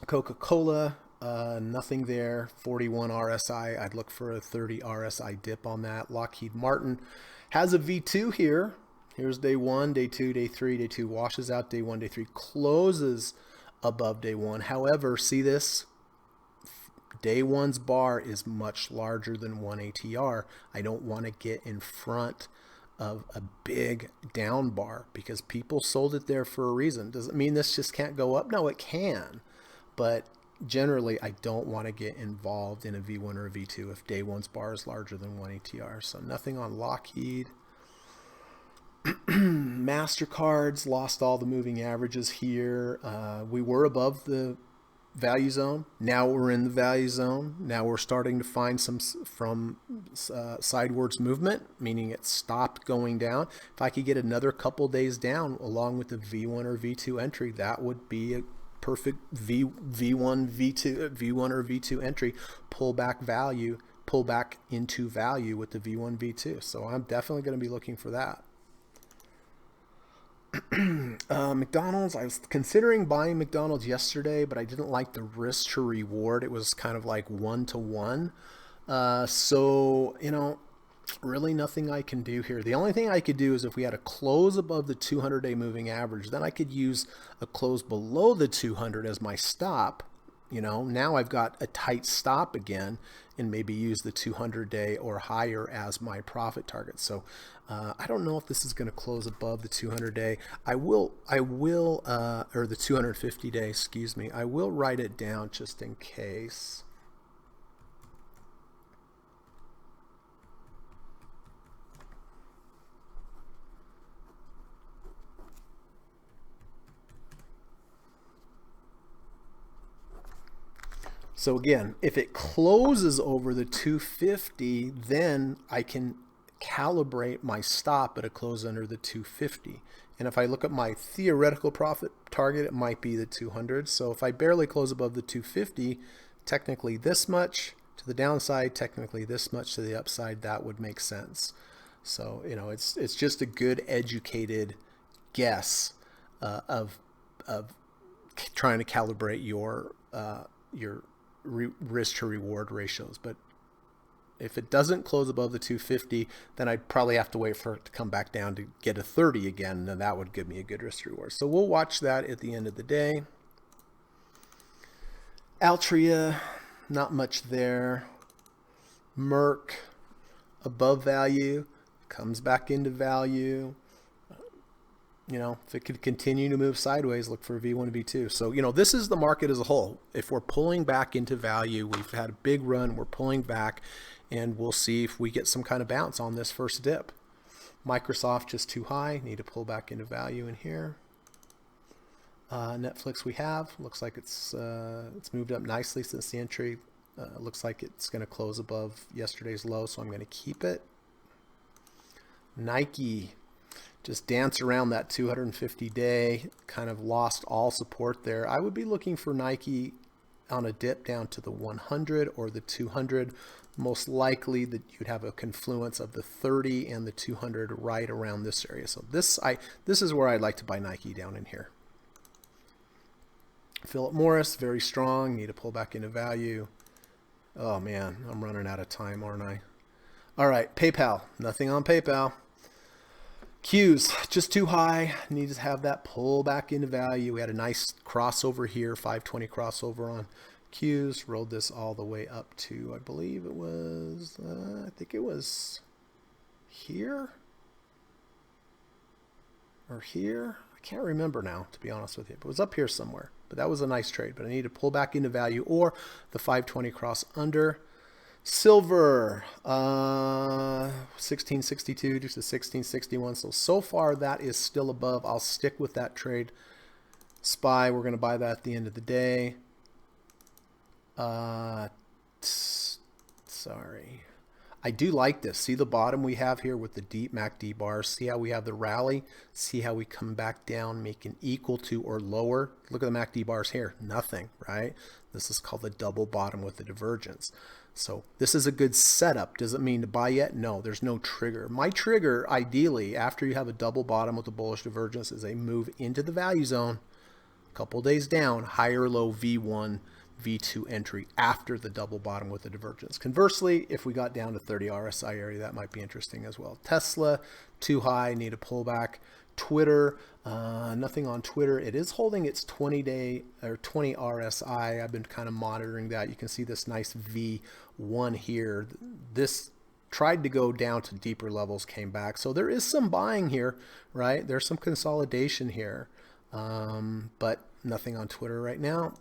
Coca-Cola, nothing there. 41 RSI. I'd look for a 30 RSI dip on that. Lockheed Martin has a V2 here. Here's day 1, day 2, day 3, day 2 washes out day 1, day 3 closes above day 1. However, see this? Day 1's bar is much larger than 1 ATR. I don't want to get in front of a big down bar because people sold it there for a reason. Does it mean this just can't go up? No, it can. But generally, I don't want to get involved in a V1 or a V2 if day 1's bar is larger than 1 ATR. So nothing on Lockheed. MasterCard's lost all the moving averages here. We were above the value zone. Now we're in the value zone. Now we're starting to find some sidewards movement, meaning it stopped going down. If I could get another couple days down along with the V1 or V2 entry, that would be a perfect V1 or V2 entry, pull back into value with the V1 V2. So I'm definitely going to be looking for that. McDonald's, I was considering buying McDonald's yesterday, but I didn't like the risk to reward. It was kind of like 1-to-1. So, you know, really nothing I can do here. The only thing I could do is if we had a close above the 200-day moving average, then I could use a close below the 200 as my stop. You know, now I've got a tight stop again and maybe use the 200-day or higher as my profit target. So I don't know if this is going to close above the 200-day. or the 250-day, excuse me. I will write it down just in case. So again, if it closes over the 250, then I can calibrate my stop at a close under the 250. And if I look at my theoretical profit target, it might be the 200. So if I barely close above the 250, technically this much to the downside, technically this much to the upside, that would make sense. So, you know, it's just a good educated guess of trying to calibrate your risk to reward ratios. But if it doesn't close above the 250, then I'd probably have to wait for it to come back down to get a 30 again, and then that would give me a good risk to reward. So we'll watch that at the end of the day. Altria, not much there. Merck, above value, comes back into value. You know, if it could continue to move sideways, look for V1, V2. So, you know, this is the market as a whole. If we're pulling back into value, we've had a big run, we're pulling back, and we'll see if we get some kind of bounce on this first dip. Microsoft just too high, need to pull back into value in here. Netflix looks like it's moved up nicely since the entry. Looks like it's going to close above yesterday's low, so I'm going to keep it. Nike, just dance around that 250-day, kind of lost all support there. I would be looking for Nike on a dip down to the 100 or the 200. Most likely that you'd have a confluence of the 30 and the 200 right around this area. So this is where I'd like to buy Nike, down in here. Philip Morris, very strong. Need to pull back into value. Oh man, I'm running out of time, aren't I? All right, PayPal. Nothing on PayPal. Q's just too high. Need to have that pull back into value. We had a nice crossover here, 520 crossover on Q's. Rolled this all the way up to, I believe it was, I think it was here or here. I can't remember now, to be honest with you. But it was up here somewhere. But that was a nice trade. But I need to pull back into value or the 520 cross under. Silver, 1662 to 1661. So far that is still above. I'll stick with that trade. SPY, we're going to buy that at the end of the day. Sorry. I do like this. See the bottom we have here with the deep MACD bars. See how we have the rally. See how we come back down, making equal to or lower. Look at the MACD bars here. Nothing, right? This is called the double bottom with the divergence. So this is a good setup. Does it mean to buy yet? No, there's no trigger. My trigger, ideally, after you have a double bottom with a bullish divergence, is a move into the value zone, a couple days down, higher low V1, V2 entry after the double bottom with the divergence. Conversely, if we got down to 30 RSI area, that might be interesting as well. Tesla, too high, need a pullback. Twitter, nothing on Twitter. It is holding its 20-day or 20 RSI. I've been kind of monitoring that. You can see this nice V1 here. This tried to go down to deeper levels, came back. So there is some buying here, right? There's some consolidation here, but nothing on Twitter right now.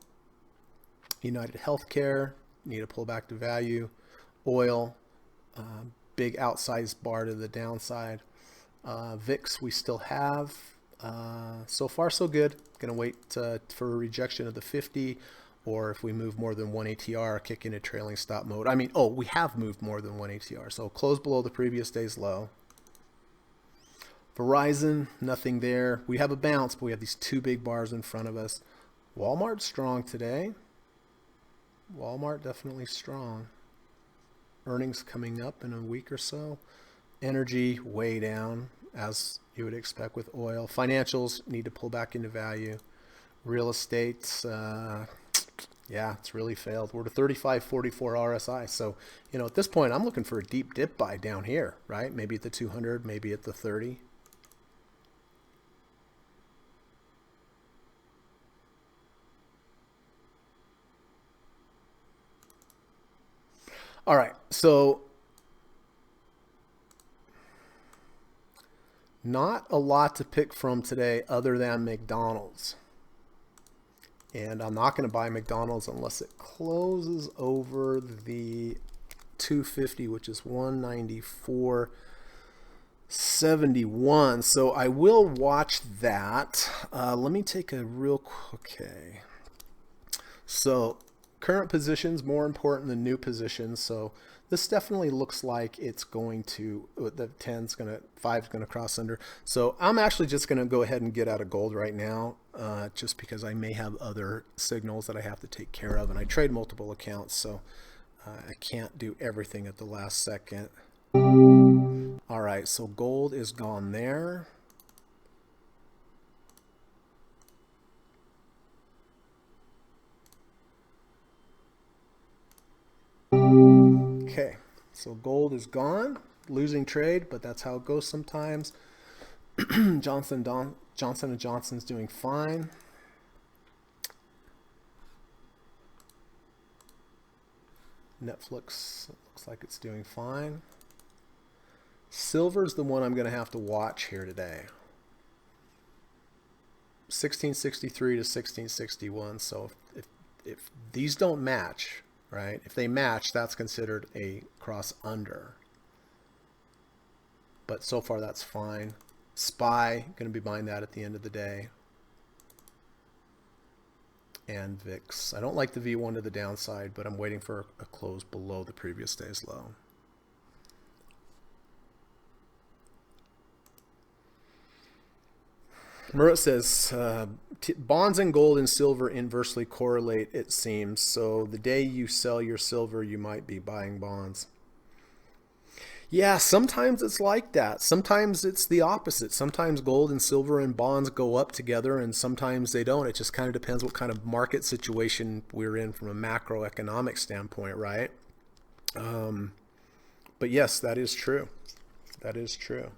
United Healthcare, need to pull back to value. Oil, big outsized bar to the downside. VIX we still have. So far so good. Gonna wait for a rejection of the 50, or if we move more than one ATR, kick into trailing stop mode. I mean, oh, we have moved more than one ATR, so close below the previous day's low. Verizon, nothing there. We have a bounce, but we have these two big bars in front of us. Walmart strong today. Walmart definitely strong. Earnings coming up in a week or so. Energy way down, as you would expect with oil. Financials need to pull back into value. Real estate, yeah, it's really failed. We're to 35.44 RSI. So, at this point, I'm looking for a deep dip buy down here, right? Maybe at the 200, maybe at the 30. All right, so not a lot to pick from today other than McDonald's. And I'm not going to buy McDonald's unless it closes over the 250, which is 194.71. So I will watch that. Let me take a real quick. Okay. So current positions more important than new positions. So this definitely looks like it's going to, the 5's going to cross under. So I'm actually just going to go ahead and get out of gold right now, just because I may have other signals that I have to take care of. And I trade multiple accounts, so I can't do everything at the last second. All right, so gold is gone there. Okay, so gold is gone, losing trade, but that's how it goes sometimes. Johnson & Johnson's doing fine. Netflix looks like it's doing fine. Silver's the one I'm going to have to watch here today. 1663 to 1661. So if these don't match, right? If they match, that's considered a cross under. But so far that's fine. SPY, going to be buying that at the end of the day. And VIX. I don't like the V1 to the downside, but I'm waiting for a close below the previous day's low. Murat says, bonds and gold and silver inversely correlate, it seems. So the day you sell your silver, you might be buying bonds. Yeah, sometimes it's like that. Sometimes it's the opposite. Sometimes gold and silver and bonds go up together, and sometimes they don't. It just kind of depends what kind of market situation we're in from a macroeconomic standpoint, right? Um, but yes, that is true. That is true.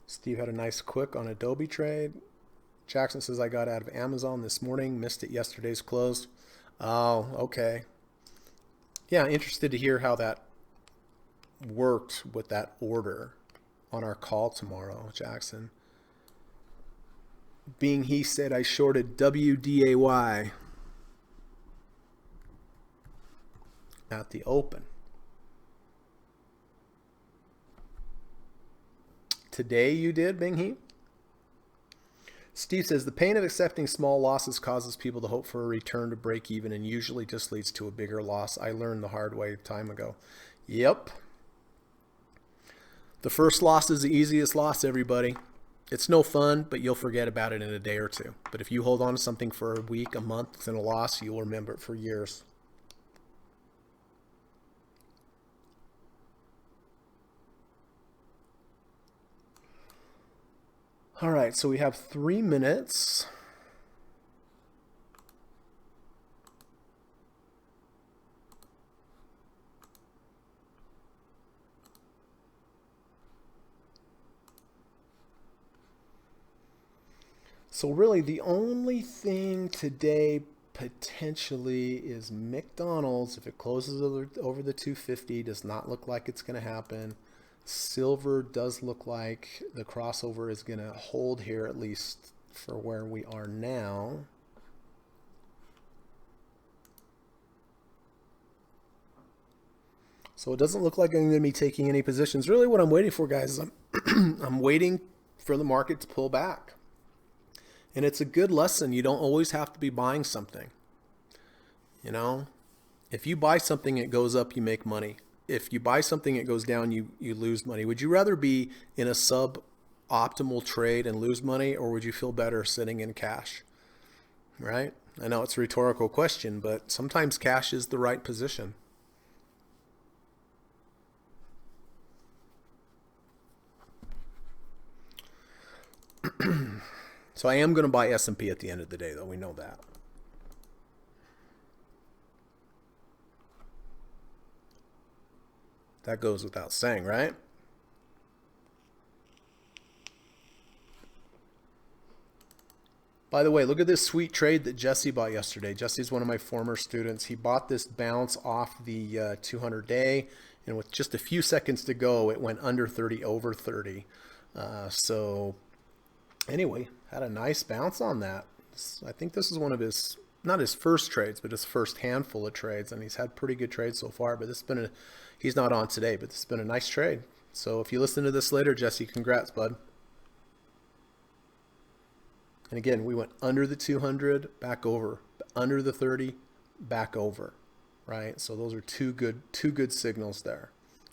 Steve had a nice quick on Adobe trade. Jackson says, I got out of Amazon this morning, missed it yesterday's close. Oh, okay. Yeah, interested to hear how that worked with that order on our call tomorrow, Jackson. Being he said I shorted WDAY at the open. Today you did, Bing He? Steve says the pain of accepting small losses causes people to hope for a return to break even and usually just leads to a bigger loss. I learned the hard way time ago. Yep. The first loss is the easiest loss, everybody. It's no fun, but you'll forget about it in a day or two. But if you hold on to something for a week, a month, it's in a loss, you'll remember it for years. All right, so we have 3 minutes. So really the only thing today potentially is McDonald's. If it closes over the 250, does not look like it's going to happen. Silver does look like the crossover is going to hold here, at least for where we are now. So it doesn't look like I'm going to be taking any positions. Really what I'm waiting for, guys, is I'm waiting for the market to pull back. And it's a good lesson. You don't always have to be buying something. You know, if you buy something, it goes up, you make money. If you buy something, it goes down, you lose money. Would you rather be in a sub-optimal trade and lose money, or would you feel better sitting in cash? Right? I know it's a rhetorical question, but sometimes cash is the right position. So I am going to buy S&P at the end of the day, though. We know that. That goes without saying, right? By the way, look at this sweet trade that Jesse bought yesterday. Jesse's one of my former students. He bought this bounce off the 200-day, and with just a few seconds to go, it went under 30, over 30. So anyway, had a nice bounce on that. I think this is one of his, not his first trades, but his first handful of trades, and he's had pretty good trades so far. But this has been he's not on today, but this has been a nice trade. So if you listen to this later, Jesse, congrats, bud. And again, we went under the 200, back over, under the 30, back over, right? So those are two good signals there.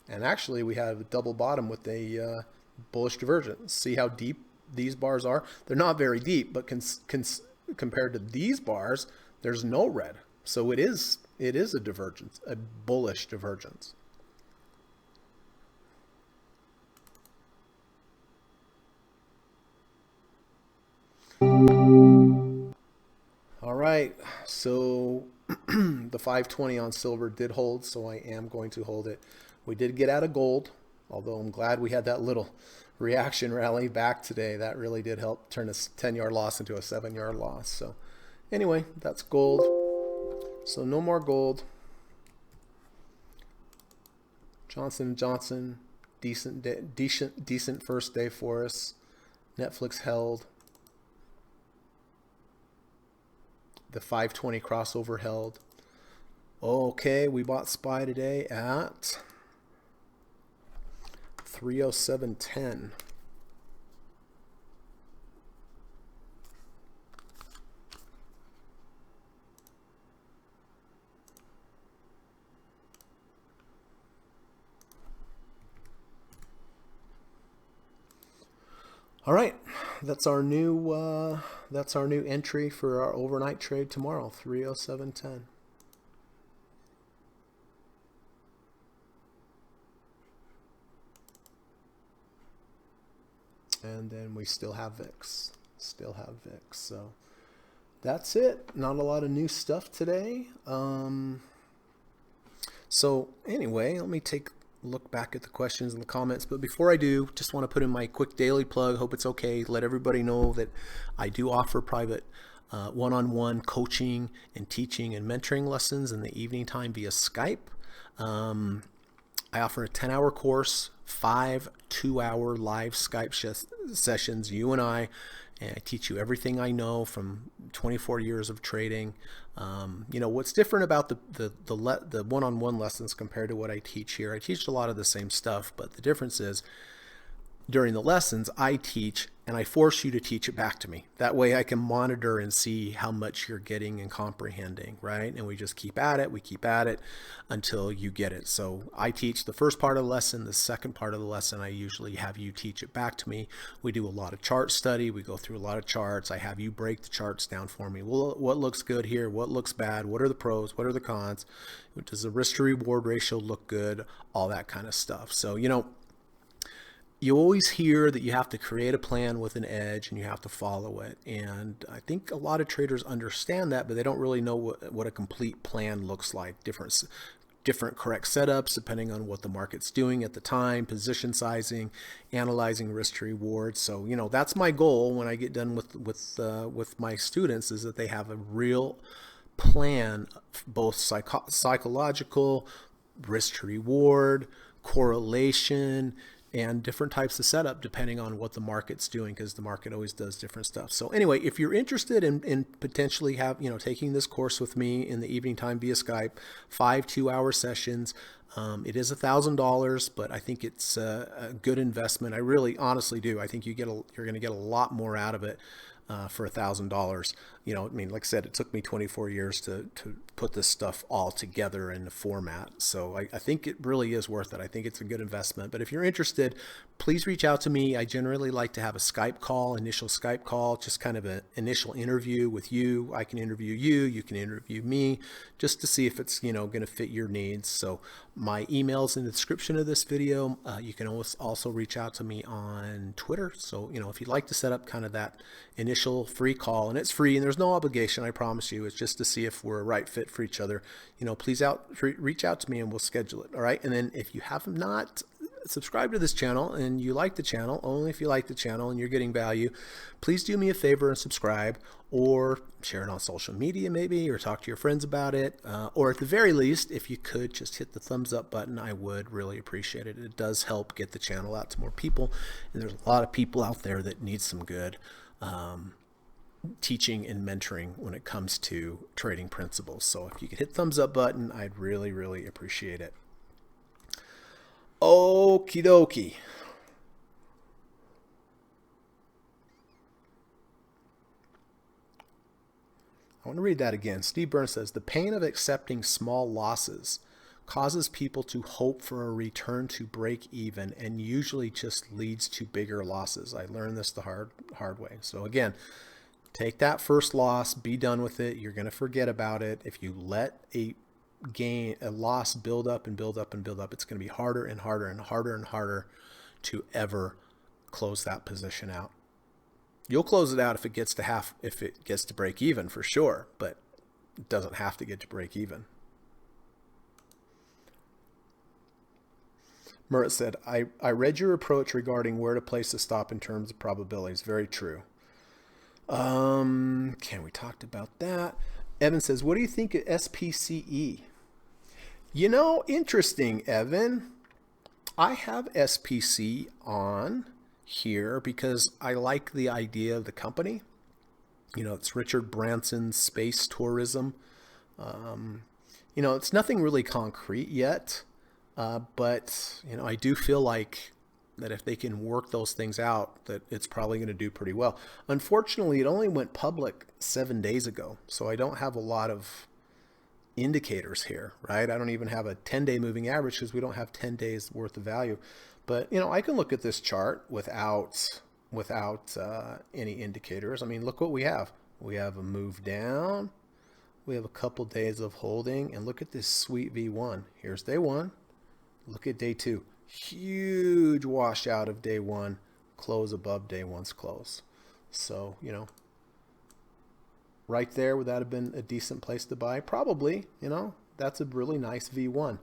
And actually, we have a double bottom with a bullish divergence. See how deep these bars are? They're not very deep, but compared to these bars, there's no red. So it is a divergence, a bullish divergence. All right, so the 520 on silver did hold, so I am going to hold it. We did get out of gold, although I'm glad we had that little reaction rally back today. That really did help turn a 10-yard loss into a 7-yard loss. So anyway, that's gold. So no more gold. Johnson & Johnson, decent first day for us. Netflix held. The 520 crossover held. Okay, we bought SPY today at 307.10. All right, that's our new entry for our overnight trade tomorrow, 307.10. And then we still have VIX. So that's it. Not a lot of new stuff today. So anyway, let me take a look back at the questions and the comments. But before I do, just want to put in my quick daily plug. Hope it's okay. Let everybody know that I do offer private one-on-one coaching and teaching and mentoring lessons in the evening time via Skype. I offer a 10-hour course, 5 2-hour live Skype sessions, you and I teach you everything I know from 24 years of trading. What's different about the one-on-one lessons compared to what I teach here? I teach a lot of the same stuff, but the difference is during the lessons, I teach and I force you to teach it back to me. That way I can monitor and see how much you're getting and comprehending, right? And we just keep at it until you get it. So I teach the first part of the lesson. The second part of the lesson, I usually have you teach it back to me. We do a lot of chart study. We go through a lot of charts. I have you break the charts down for me. Well, what looks good here? What looks bad? What are the pros? What are the cons? Does the risk to reward ratio look good? All that kind of stuff. So, you always hear that you have to create a plan with an edge and you have to follow it. And I think a lot of traders understand that, but they don't really know what a complete plan looks like. Different correct setups depending on what the market's doing at the time, position sizing, analyzing risk to reward. So, that's my goal when I get done with my students, is that they have a real plan, both psychological, risk to reward, correlation, and different types of setup depending on what the market's doing, because the market always does different stuff. So anyway, if you're interested in potentially taking this course with me in the evening time via Skype, 5 2-hour sessions, it is $1,000, but I think it's a good investment. I really honestly do. I think you're going to get a lot more out of it for $1,000. Like I said, it took me 24 years to put this stuff all together in the format. So I think it really is worth it. I think it's a good investment. But if you're interested, please reach out to me. I generally like to have a initial Skype call, just kind of an initial interview with you. I can interview you, you can interview me, just to see if it's, going to fit your needs. So my email's in the description of this video. You can also reach out to me on Twitter. So, if you'd like to set up kind of that initial free call, and it's free and there's no obligation, I promise you. It's just to see if we're a right fit for each other. Please reach out to me and we'll schedule it. All right. And then if you have not subscribed to this channel and you like the channel, only if you like the channel and you're getting value, please do me a favor and subscribe, or share it on social media maybe, or talk to your friends about it. Or at the very least, if you could just hit the thumbs up button, I would really appreciate it. It does help get the channel out to more people. And there's a lot of people out there that need some good teaching and mentoring when it comes to trading principles. So if you could hit thumbs up button, I'd really, really appreciate it. Okie dokie. I want to read that again. Steve Burns says, the pain of accepting small losses causes people to hope for a return to break even, and usually just leads to bigger losses. I learned this the hard way. So again, take that first loss, be done with it. You're going to forget about it. If you let a loss build up and build up and build up, it's going to be harder and harder and harder and harder to ever close that position out. You'll close it out if it gets to break even, for sure, but it doesn't have to get to break even. Murat said, I read your approach regarding where to place the stop in terms of probabilities. Very true. We talked about that. Evan says, what do you think of SPCE? Interesting, Evan. I have SPC on here because I like the idea of the company. It's Richard Branson's space tourism. It's nothing really concrete yet, but I do feel like that if they can work those things out, that it's probably going to do pretty well. Unfortunately, it only went public 7 days ago, so I don't have a lot of indicators here, right? I don't even have a 10-day moving average because we don't have 10 days worth of value. But, I can look at this chart without without any indicators. I mean, look what we have. We have a move down. We have a couple days of holding, and look at this sweet V1. Here's day one. Look at day two. Huge washout of day one, close above day one's close. So, you know, right there, would that have been a decent place to buy? Probably, you know, that's a really nice V1.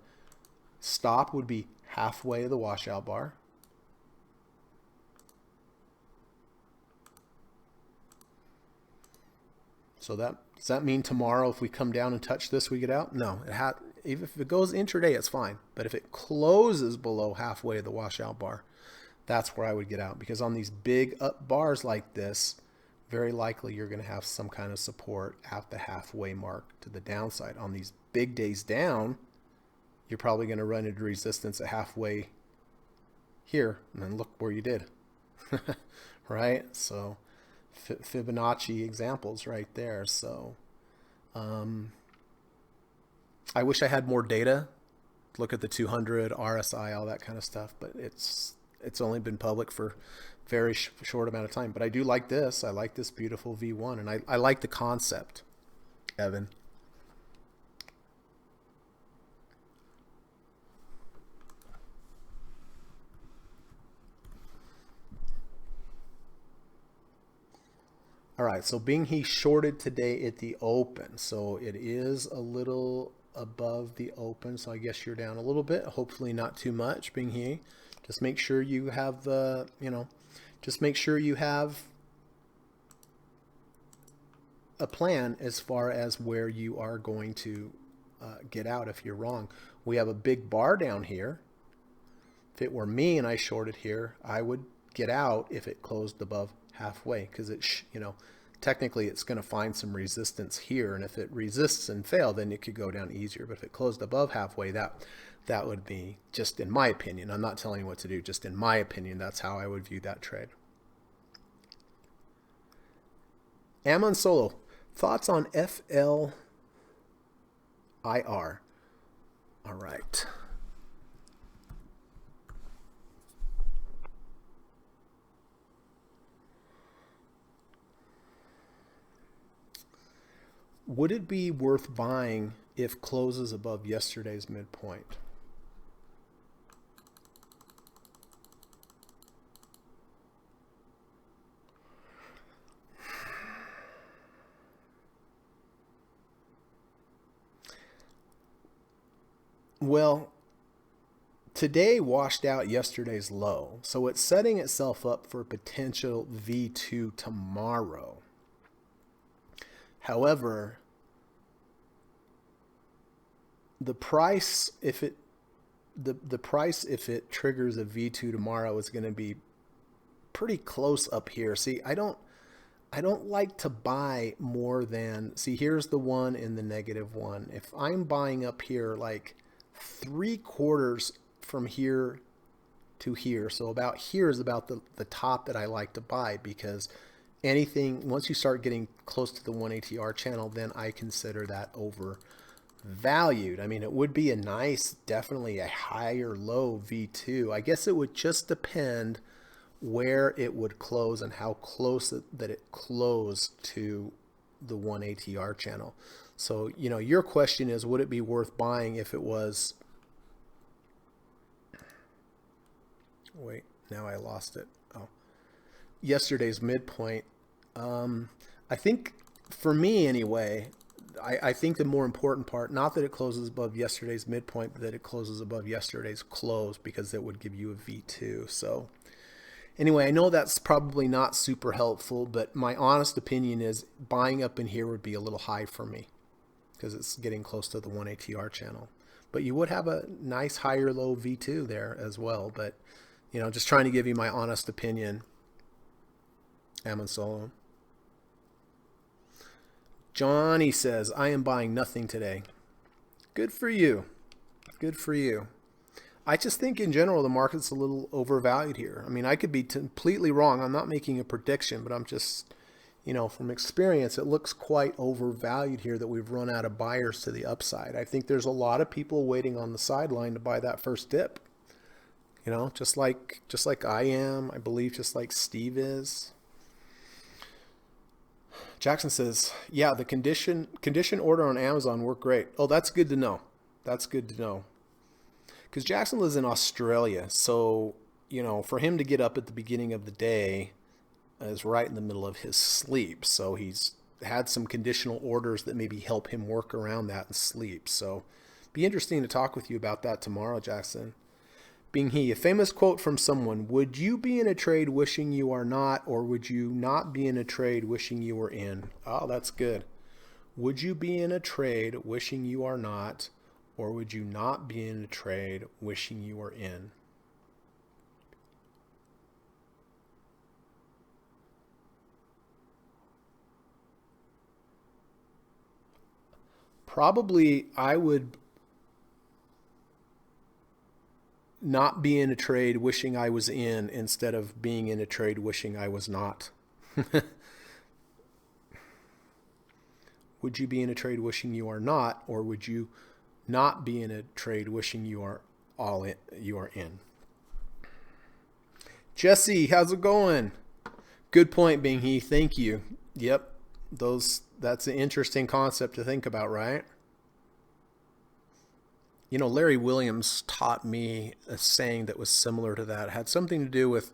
Stop would be halfway of the washout bar. So does that mean tomorrow if we come down and touch this, we get out? No, even if it goes intraday, it's fine. But if it closes below halfway of the washout bar, that's where I would get out. Because on these big up bars like this, very likely you're going to have some kind of support at the halfway mark to the downside. On these big days down, you're probably going to run into resistance at halfway here. And then look where you did. Right? So Fibonacci examples right there. So I wish I had more data. Look at the 200, RSI, all that kind of stuff, but it's only been public for very short amount of time. But I do like this. I like this beautiful V1, and I like the concept, Evan. All right, so Bing He shorted today at the open, so it is a little above the open, so I guess you're down a little bit, hopefully not too much, Bing He. Just make sure you have the, just make sure you have a plan as far as where you are going to get out if you're wrong. We have a big bar down here. If it were me and I shorted here, I would get out if it closed above halfway, because technically it's going to find some resistance here, and if it resists and fail, then it could go down easier. But if it closed above halfway, that would be, just in my opinion, I'm not telling you what to do, just in my opinion, that's how I would view that trade. Ammon Solo, thoughts on FLIR? All right. Would it be worth buying if closes above yesterday's midpoint? Well, today washed out yesterday's low, so it's setting itself up for a potential V2 tomorrow. However, the price if it triggers a V2 tomorrow is going to be pretty close up here. See, I don't like to buy more than, see, here's the one and the negative one. If I'm buying up here like 3/4 from here to here, so about here is about the top that I like to buy, because anything, once you start getting close to the 1 ATR channel, then I consider that overvalued. I mean, it would be a nice, definitely a higher low V2. I guess it would just depend where it would close and how close that it closed to the 1 ATR channel. So, your question is, would it be worth buying if it was, wait, now I lost it. Oh, yesterday's midpoint. I think for me anyway, I think the more important part, not that it closes above yesterday's midpoint, but that it closes above yesterday's close, because it would give you a V2. So anyway, I know that's probably not super helpful, but my honest opinion is buying up in here would be a little high for me, because it's getting close to the 1 ATR channel. But you would have a nice higher low V2 there as well. But, just trying to give you my honest opinion. Ammon Solo. Johnny says, I am buying nothing today. Good for you. Good for you. I just think in general the market's a little overvalued here. I mean, I could be completely wrong. I'm not making a prediction, but I'm just, from experience, it looks quite overvalued here, that we've run out of buyers to the upside. I think there's a lot of people waiting on the sideline to buy that first dip. just like I am, I believe, just like Steve is. Jackson says, "Yeah, the condition order on Amazon worked great." Oh, that's good to know. That's good to know. Because Jackson lives in Australia, so for him to get up at the beginning of the day is right in the middle of his sleep. So he's had some conditional orders that maybe help him work around that and sleep. So be interesting to talk with you about that tomorrow, Jackson. Being he, a famous quote from someone: would you be in a trade wishing you are not, or would you not be in a trade wishing you were in? Oh, that's good. Would you be in a trade wishing you are not, or would you not be in a trade wishing you were in? Probably I would not be in a trade wishing I was in instead of being in a trade wishing I was not. Would you be in a trade wishing you are not, or would you not be in a trade wishing you are in? Jesse, how's it going? Good point, Bing He. Thank you. Yep. That's an interesting concept to think about, right? Larry Williams taught me a saying that was similar to that. It had something to do with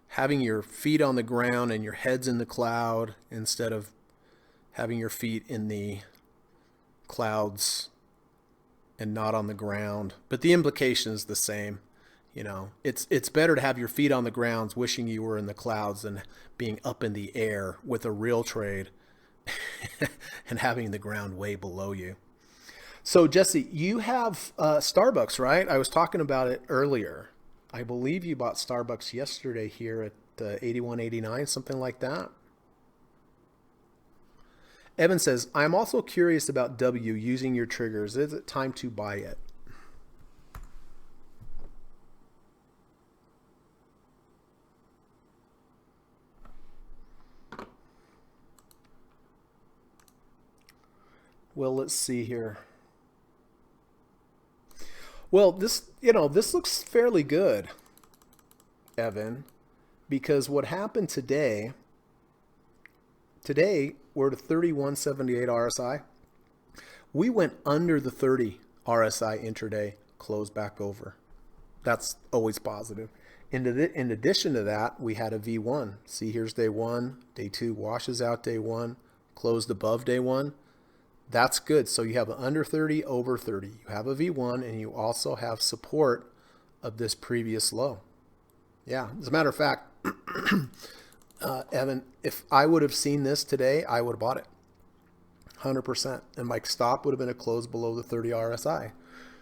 having your feet on the ground and your head's in the cloud instead of having your feet in the clouds and not on the ground. But the implication is the same. It's better to have your feet on the ground wishing you were in the clouds than being up in the air with a real trade and having the ground way below you. So Jesse, you have Starbucks, right? I was talking about it earlier. I believe you bought Starbucks yesterday here at 81.89, something like that. Evan says, I'm also curious about W using your triggers. Is it time to buy it? Well, let's see here. Well, this looks fairly good, Evan, because what happened today we're at a 31.78 RSI. We went under the 30 RSI intraday, closed back over. That's always positive. In addition to that, we had a V1. See, here's day one. Day two washes out day one, closed above day one. That's good. So you have an under 30, over 30. You have a V1, and you also have support of this previous low. Yeah, as a matter of fact, Evan, if I would have seen this today, I would have bought it 100%. And my stop would have been a close below the 30 RSI.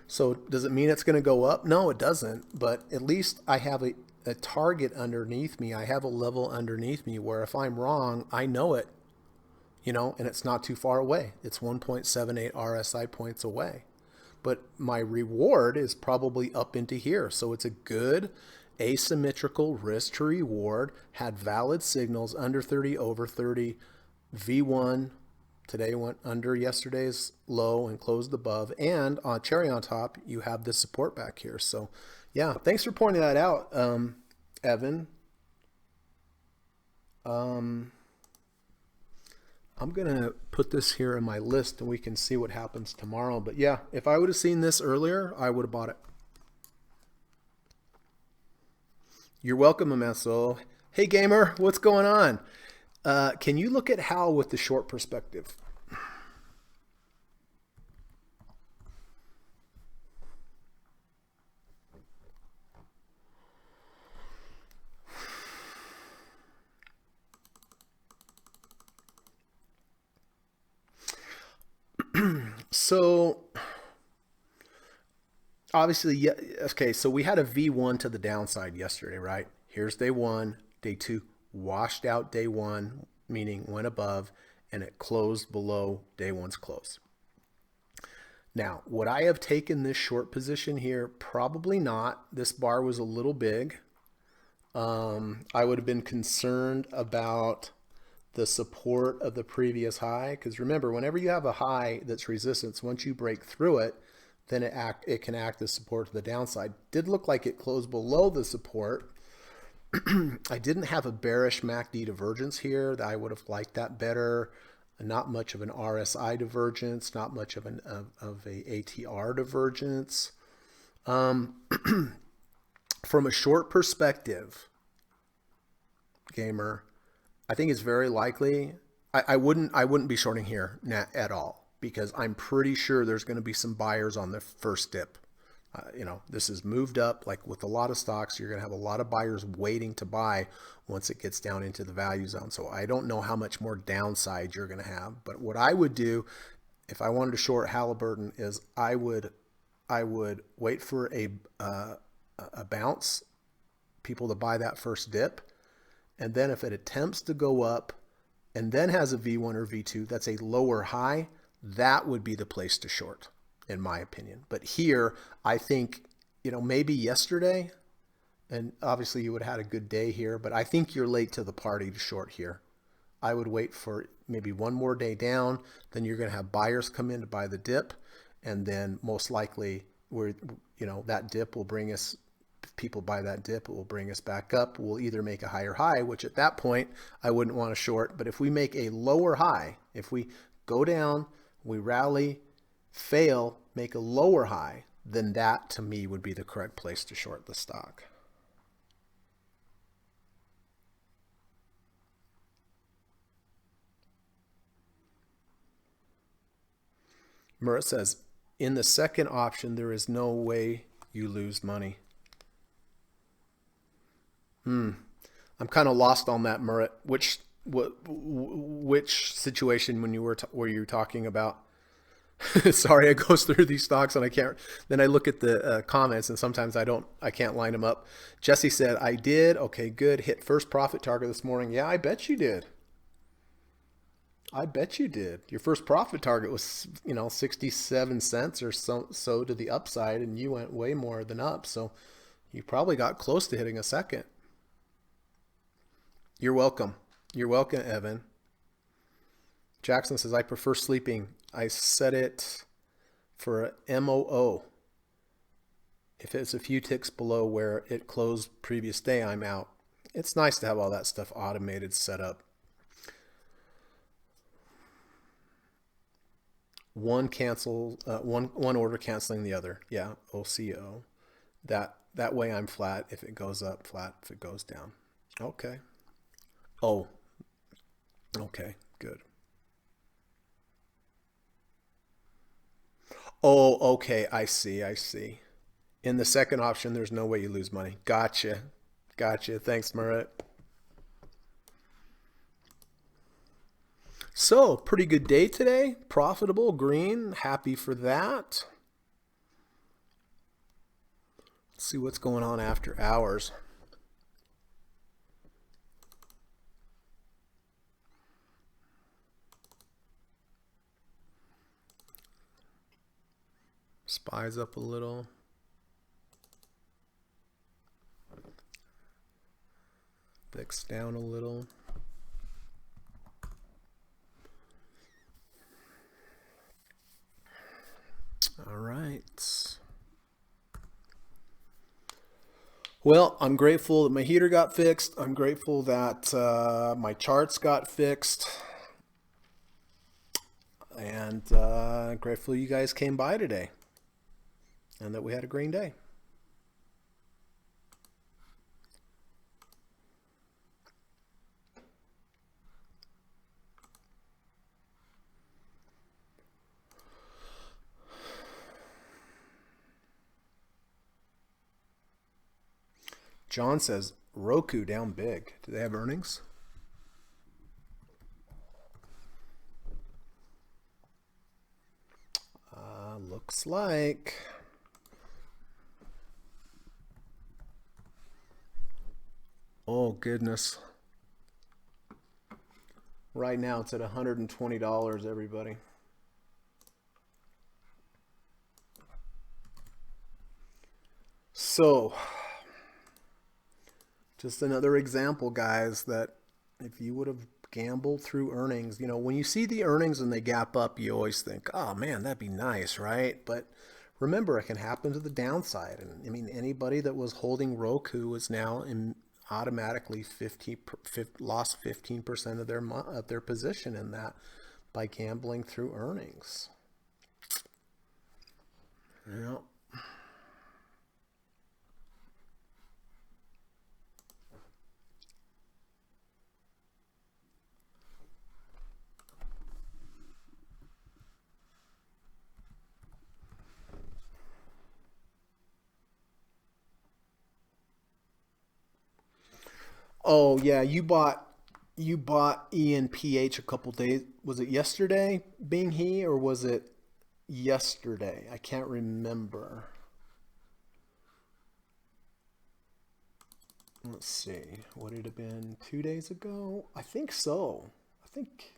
So does it mean it's going to go up? No, it doesn't. But at least I have a target underneath me. I have a level underneath me where if I'm wrong, I know it. And it's not too far away. It's 1.78 RSI points away. But my reward is probably up into here. So it's a good asymmetrical risk to reward, had valid signals under 30, over 30, V1. Today went under yesterday's low and closed above. And on cherry on top, you have this support back here. So yeah, thanks for pointing that out, Evan. I'm going to put this here in my list and we can see what happens tomorrow. But yeah, if I would have seen this earlier, I would have bought it. You're welcome, Amesso. Hey, gamer, what's going on? Can you look at Hal with the short perspective? So obviously, yeah, okay, so we had a V1 to the downside yesterday, right? Here's day one, day two, washed out day one, meaning went above, and it closed below day one's close. Now, would I have taken this short position here? Probably not. This bar was a little big. I would have been concerned about the support of the previous high, because remember, whenever you have a high that's resistance, once you break through it, then it can act as support to the downside. Did look like it closed below the support. I didn't have a bearish MACD divergence here. I would have liked that better. Not much of an RSI divergence, not much of a ATR divergence. From a short perspective, gamer, I think it's very likely. I wouldn't be shorting here at all, because I'm pretty sure there's going to be some buyers on the first dip. This is moved up. Like with a lot of stocks, you're going to have a lot of buyers waiting to buy once it gets down into the value zone. So I don't know how much more downside you're going to have. But what I would do if I wanted to short Halliburton is I would wait for a bounce, people to buy that first dip. And then if it attempts to go up and then has a V1 or V2, that's a lower high, that would be the place to short, in my opinion. But here, I think, maybe yesterday, and obviously you would have had a good day here, but I think you're late to the party to short here. I would wait for maybe one more day down, then you're going to have buyers come in to buy the dip, and then most likely that dip will bring us, if people buy that dip, it will bring us back up. We'll either make a higher high, which at that point I wouldn't want to short, but if we make a lower high, if we go down, we rally, fail, make a lower high, then that to me would be the correct place to short the stock. Murat says, in the second option, there is no way you lose money. I'm kind of lost on that, Murat. Which situation when you were you talking about? Sorry, I goes through these stocks and I can't. Then I look at the comments and sometimes I can't line them up. Jesse said, I did. Okay, good. Hit first profit target this morning. Yeah, I bet you did. I bet you did. Your first profit target was, 67 cents or so to the upside, and you went way more than up. So you probably got close to hitting a second. You're welcome. You're welcome, Evan. Jackson says, I prefer sleeping. I set it for a MOO. If it's a few ticks below where it closed previous day, I'm out. It's nice to have all that stuff automated, set up. One order canceling the other. Yeah, OCO. That way I'm flat if it goes up, flat if it goes down. Okay. Oh. Okay, good. Oh, okay, I see. In the second option, there's no way you lose money. Gotcha. Thanks, Murat. So, pretty good day today. Profitable, green, happy for that. Let's see what's going on after hours. SPY's up a little. VIX down a little. All right. Well, I'm grateful that my heater got fixed. I'm grateful that my charts got fixed. And grateful you guys came by today and that we had a green day. John says, Roku down big. Do they have earnings? Looks like. Oh, goodness. Right now it's at $120, everybody. So, just another example, guys, that if you would have gambled through earnings, when you see the earnings and they gap up, you always think, oh man, that'd be nice, right? But remember, it can happen to the downside. And I mean, anybody that was holding Roku is now automatically lost 15% of their position in that by gambling through earnings. Yeah. Oh yeah, you bought ENPH a couple days. Was it yesterday, Bing He, or was it yesterday? I can't remember. Let's see. Would it have been 2 days ago? I think so. I think.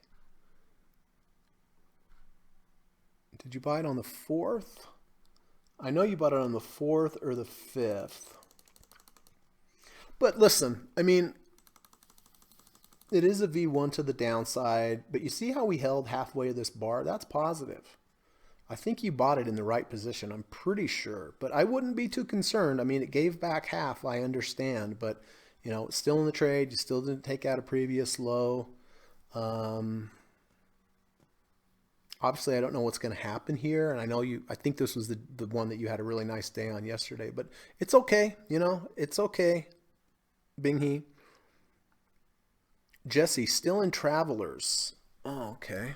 Did you buy it on the 4th? I know you bought it on the 4th or the 5th. But listen, I mean, it is a V1 to the downside, but you see how we held halfway of this bar? That's positive. I think you bought it in the right position. I'm pretty sure, but I wouldn't be too concerned. I mean, it gave back half, I understand, but you know, it's still in the trade. You still didn't take out a previous low. Um, Obviously, I don't know what's going to happen here, and I think this was the one that you had a really nice day on yesterday, but it's okay. You know, it's okay. Bing He. Jesse, still in Travelers. Oh, okay.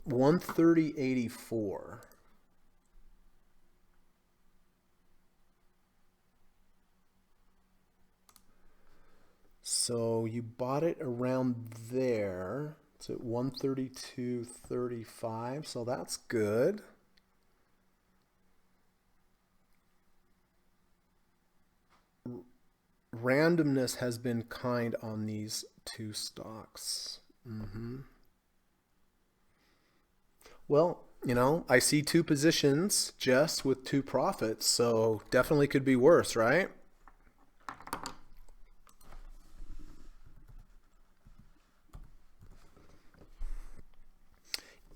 130.84. So you bought it around there. It's at 132.35, so that's good. Randomness has been kind on these two stocks. Well, you know, I see two positions, Jess, with two profits, so definitely could be worse, right?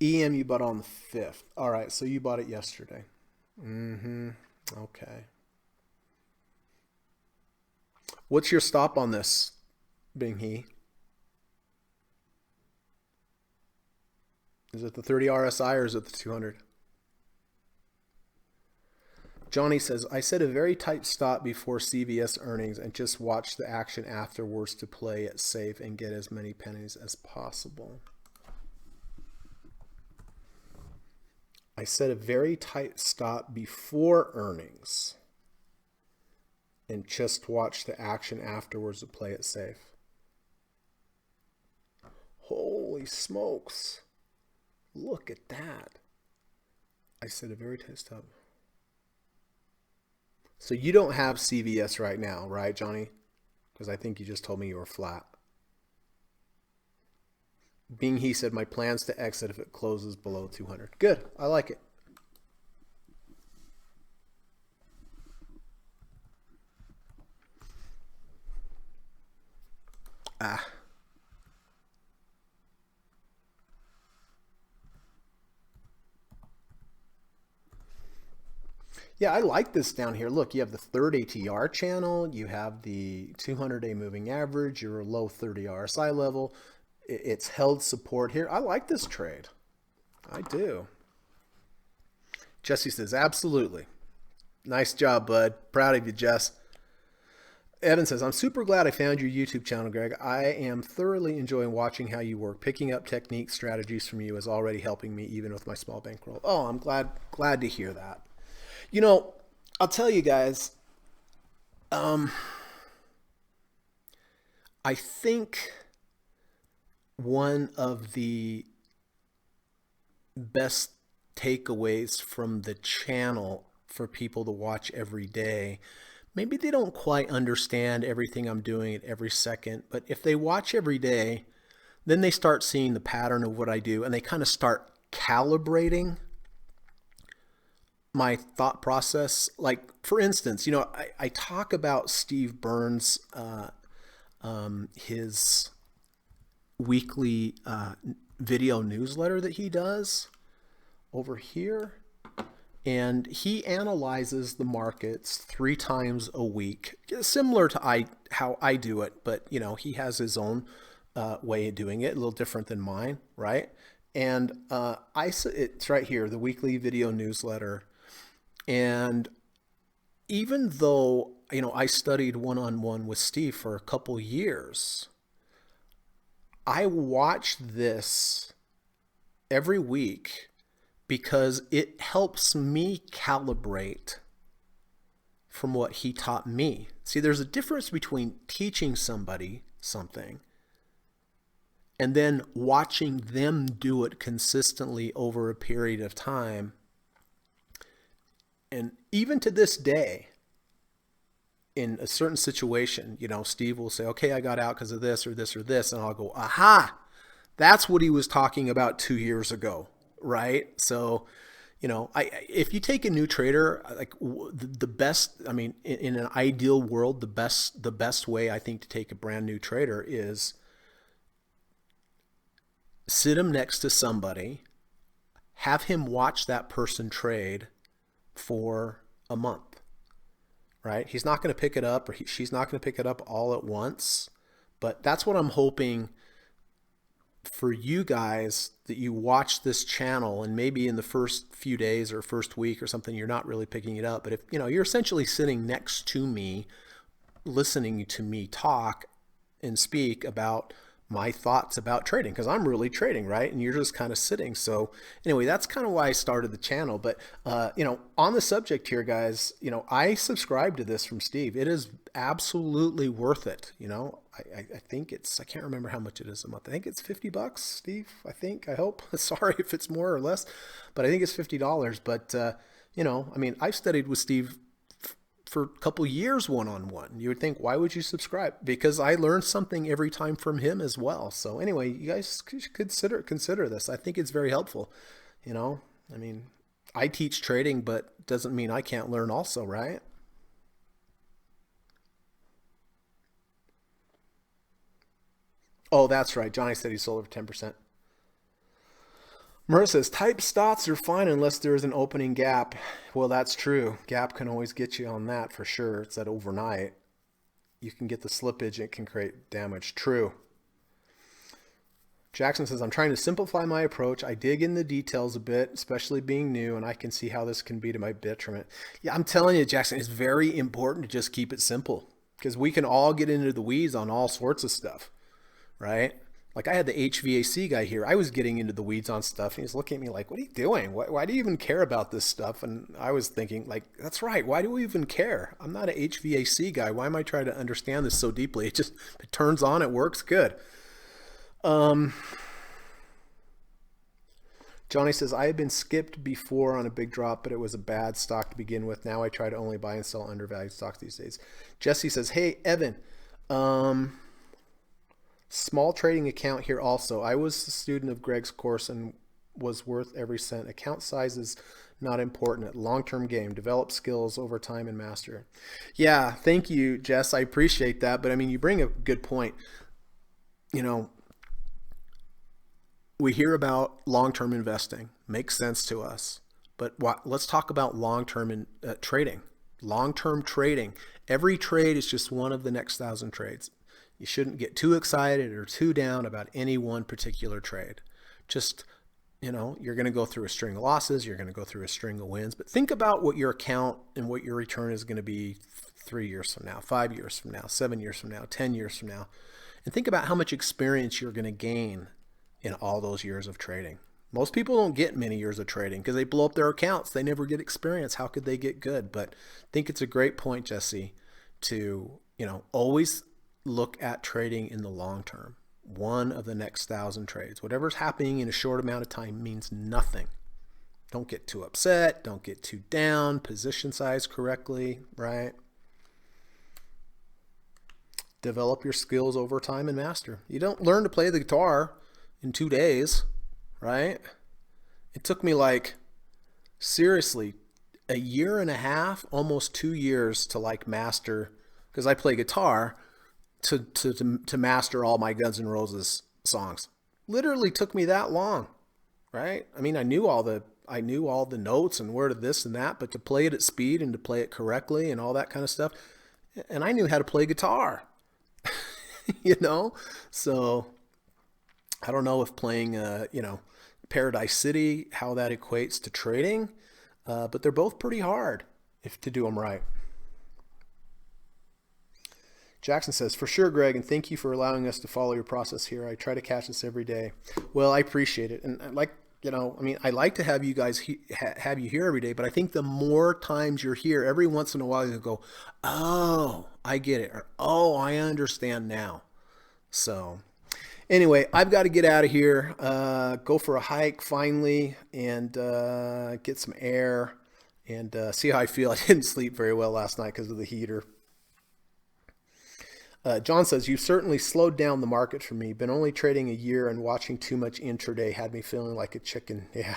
EM you bought on the 5th. All right, so you bought it yesterday. Okay. What's your stop on this, Bing He? Is it the 30 RSI or is it the 200? Johnny says, I set a very tight stop before CVS earnings and just watched the action afterwards to play it safe and get as many pennies as possible. I set a very tight stop before earnings and just watched the action afterwards to play it safe. Holy smokes. Look at that. I set a very tight stop. So you don't have CVS right now, right, Johnny? Because I think you just told me you were flat. Bing He said, my plans to exit if it closes below 200. Good. I like it. Yeah, I like this down here. Look, you have the third ATR channel, you have the 200-day moving average, your low 30 RSI level. It's held support here. I like this trade. I do. Jesse says, absolutely. Nice job, bud. Proud of you, Jess. Evan says, I'm super glad I found your YouTube channel, Greg. I am thoroughly enjoying watching how you work. Picking up technique strategies from you is already helping me even with my small bankroll. Oh, I'm glad to hear that. You know, I'll tell you guys, I think one of the best takeaways from the channel for people to watch every day, maybe they don't quite understand everything I'm doing at every second, but if they watch every day, then they start seeing the pattern of what I do and they kind of start calibrating my thought process. Like, for instance, you know, I talk about Steve Burns, his weekly video newsletter that he does over here. And he analyzes the markets 3 times a week, similar to how I do it. But, you know, he has his own way of doing it, a little different than mine, right? And it's right here, the weekly video newsletter. And even though, you know, I studied one-on-one with Steve for a couple years, I watched this every week because it helps me calibrate from what he taught me. See, there's a difference between teaching somebody something and then watching them do it consistently over a period of time. And even to this day, in a certain situation, you know, Steve will say, okay, I got out because of this or this or this. And I'll go, aha, that's what he was talking about 2 years ago. Right. So, you know, if you take a new trader, like the best, I mean, in an ideal world, the best way I think to take a brand new trader is sit him next to somebody, have him watch that person trade for a month, right? He's not going to pick it up, or she's not going to pick it up all at once, but that's what I'm hoping for you guys, that you watch this channel, and maybe in the first few days or first week or something, you're not really picking it up. But if, you know, you're essentially sitting next to me, listening to me talk and speak about my thoughts about trading, because I'm really trading, right? And you're just kind of sitting. So anyway, that's kind of why I started the channel. But, you know, on the subject here, guys, you know, I subscribe to this from Steve. It is absolutely worth it. You know, I think I can't remember how much it is a month. I think it's $50, Steve. I hope. Sorry if it's more or less, but I think it's $50. But, you know, I mean, I've studied with Steve for a couple years one-on-one. You would think, why would you subscribe? Because I learned something every time from him as well. So anyway, you guys consider this. I think it's very helpful. You know, I mean, I teach trading, but doesn't mean I can't learn also, right? Oh, that's right. Johnny said he sold over 10%. Murr says, type stots are fine unless there is an opening gap. Well, that's true. Gap can always get you on that for sure. It's that overnight. You can get the slippage. It can create damage. True. Jackson says, I'm trying to simplify my approach. I dig in the details a bit, especially being new, and I can see how this can be to my detriment. Yeah, I'm telling you, Jackson, it's very important to just keep it simple, because we can all get into the weeds on all sorts of stuff, right? Like I had the HVAC guy here. I was getting into the weeds on stuff, and he's looking at me like, what are you doing? Why do you even care about this stuff? And I was thinking, like, that's right. Why do we even care? I'm not an HVAC guy. Why am I trying to understand this so deeply? It turns on, it works good. Johnny says, I have been skipped before on a big drop, but it was a bad stock to begin with. Now I try to only buy and sell undervalued stocks these days. Jesse says, hey, Evan, small trading account here also. I was a student of Greg's course and was worth every cent. Account size is not important. Long-term game. Develop skills over time and master. Yeah, thank you, Jess. I appreciate that. But I mean, you bring a good point. You know, we hear about long-term investing. Makes sense to us. But let's talk about long-term trading. Long-term trading. Every trade is just one of the next 1,000 trades. You shouldn't get too excited or too down about any one particular trade. Just, you know, you're going to go through a string of losses. You're going to go through a string of wins. But think about what your account and what your return is going to be 3 years from now, 5 years from now, 7 years from now, 10 years from now. And think about how much experience you're going to gain in all those years of trading. Most people don't get many years of trading because they blow up their accounts. They never get experience. How could they get good? But I think it's a great point, Jesse, to, you know, always look at trading in the long term. One of the next 1,000 trades. Whatever's happening in a short amount of time means nothing. Don't get too upset. Don't get too down. Position size correctly, right? Develop your skills over time and master. You don't learn to play the guitar in 2 days, right? It took me like, seriously, a year and a half, almost 2 years to like master, because I play guitar, to master all my Guns N' Roses songs. Literally took me that long, right? I mean, I knew all the notes and where to this and that, but to play it at speed and to play it correctly and all that kind of stuff. And I knew how to play guitar, you know? So I don't know if playing, Paradise City, how that equates to trading, but they're both pretty hard if to do them right. Jackson says, for sure, Greg, and thank you for allowing us to follow your process here. I try to catch this every day. Well, I appreciate it. And I like to have you guys have you here every day, but I think the more times you're here, every once in a while you go, oh, I get it. Or, oh, I understand now. So anyway, I've got to get out of here, go for a hike finally, and get some air and see how I feel. I didn't sleep very well last night because of the heater. John says, you've certainly slowed down the market for me. Been only trading a year and watching too much intraday had me feeling like a chicken. Yeah,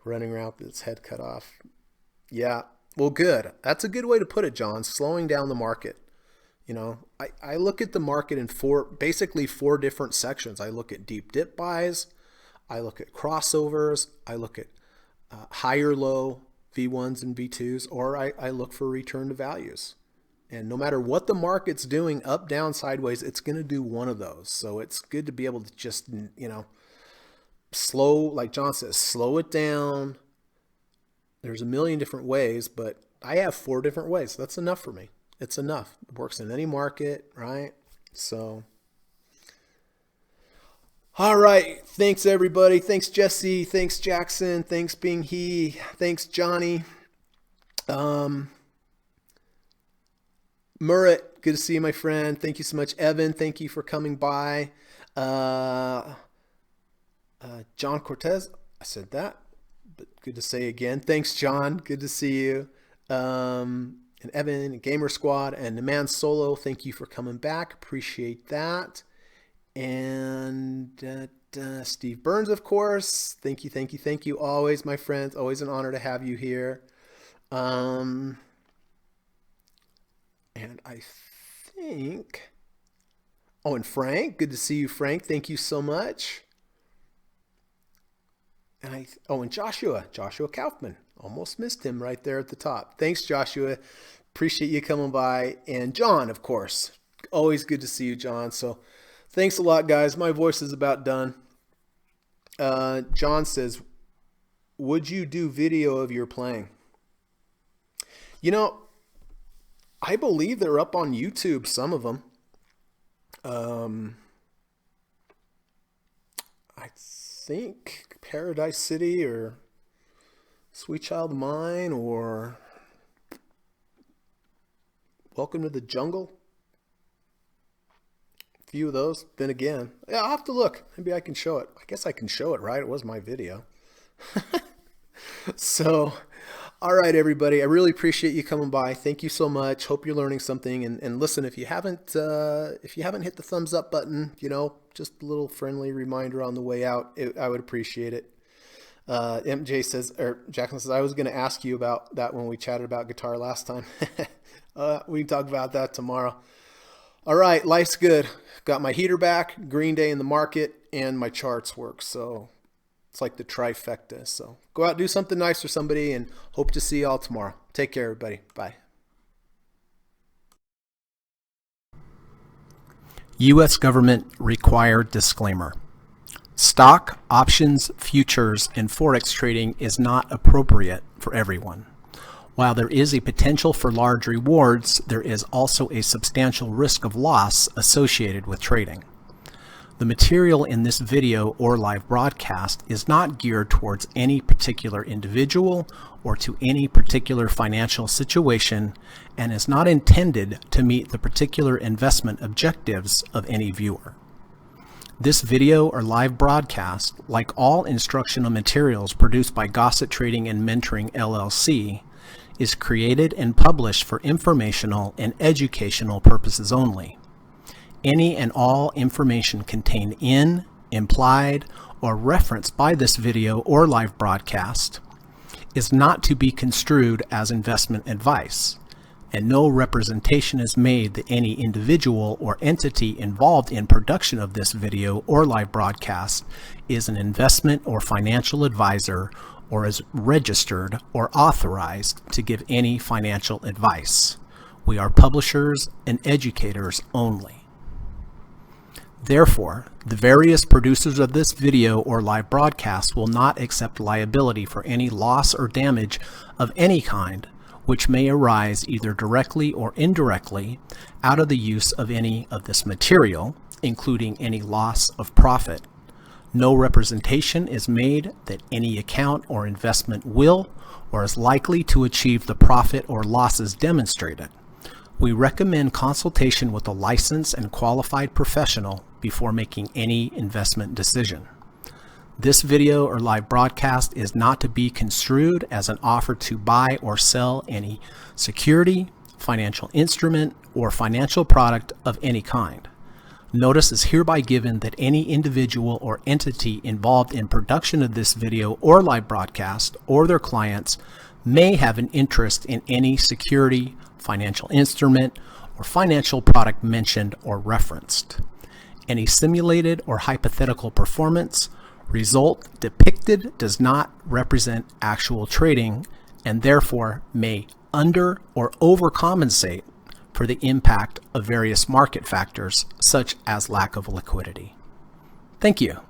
running around with its head cut off. Yeah, well, good. That's a good way to put it, John. Slowing down the market. You know, I look at the market in basically four different sections. I look at deep dip buys. I look at crossovers. I look at higher low V1s and V2s, or I look for return to values. And no matter what the market's doing, up, down, sideways, it's going to do one of those. So it's good to be able to just, slow, like John says, slow it down. There's a million different ways, but I have 4 different ways. That's enough for me. It's enough. It works in any market, right? So, all right. Thanks, everybody. Thanks, Jesse. Thanks, Jackson. Thanks, Bing He. Thanks, Johnny. Murat, good to see you, my friend. Thank you so much. Evan, thank you for coming by. John Cortez, I said that, but good to say again. Thanks, John. Good to see you. And Evan, and Gamer Squad, and the Man Solo, thank you for coming back. Appreciate that. And Steve Burns, of course. Thank you. Always, my friends. Always an honor to have you here. And I think, and Frank, good to see you, Frank. Thank you so much. And and Joshua Kaufman. Almost missed him right there at the top. Thanks, Joshua. Appreciate you coming by. And John, of course. Always good to see you, John. So thanks a lot, guys. My voice is about done. John says, would you do video of your playing? I believe they're up on YouTube, some of them. I think Paradise City or Sweet Child of Mine or Welcome to the Jungle. A few of those. Then again, yeah, I'll have to look. Maybe I can show it. I guess I can show it, right? It was my video. So... all right, everybody. I really appreciate you coming by. Thank you so much. Hope you're learning something. And listen, if you haven't hit the thumbs up button, just a little friendly reminder on the way out, I would appreciate it. Jackson says, I was going to ask you about that when we chatted about guitar last time. We can talk about that tomorrow. All right, life's good. Got my heater back, Green Day in the market, and my charts work. So it's like the trifecta. So go out, do something nice for somebody, and hope to see you all tomorrow. Take care, everybody. Bye. U.S. government required disclaimer. Stock, options, futures, and forex trading is not appropriate for everyone. While there is a potential for large rewards, there is also a substantial risk of loss associated with trading. The material in this video or live broadcast is not geared towards any particular individual or to any particular financial situation and is not intended to meet the particular investment objectives of any viewer. This video or live broadcast, like all instructional materials produced by Gossett Trading and Mentoring LLC, is created and published for informational and educational purposes only. Any and all information contained in, implied, or referenced by this video or live broadcast is not to be construed as investment advice and no representation is made that any individual or entity involved in production of this video or live broadcast is an investment or financial advisor or is registered or authorized to give any financial advice. We are publishers and educators only. Therefore, the various producers of this video or live broadcast will not accept liability for any loss or damage of any kind which may arise either directly or indirectly out of the use of any of this material, including any loss of profit. No representation is made that any account or investment will or is likely to achieve the profit or losses demonstrated. We recommend consultation with a licensed and qualified professional before making any investment decision. This video or live broadcast is not to be construed as an offer to buy or sell any security, financial instrument, or financial product of any kind. Notice is hereby given that any individual or entity involved in production of this video or live broadcast or their clients may have an interest in any security, financial instrument, or financial product mentioned or referenced. Any simulated or hypothetical performance result depicted does not represent actual trading and therefore may under or overcompensate for the impact of various market factors such as lack of liquidity. Thank you.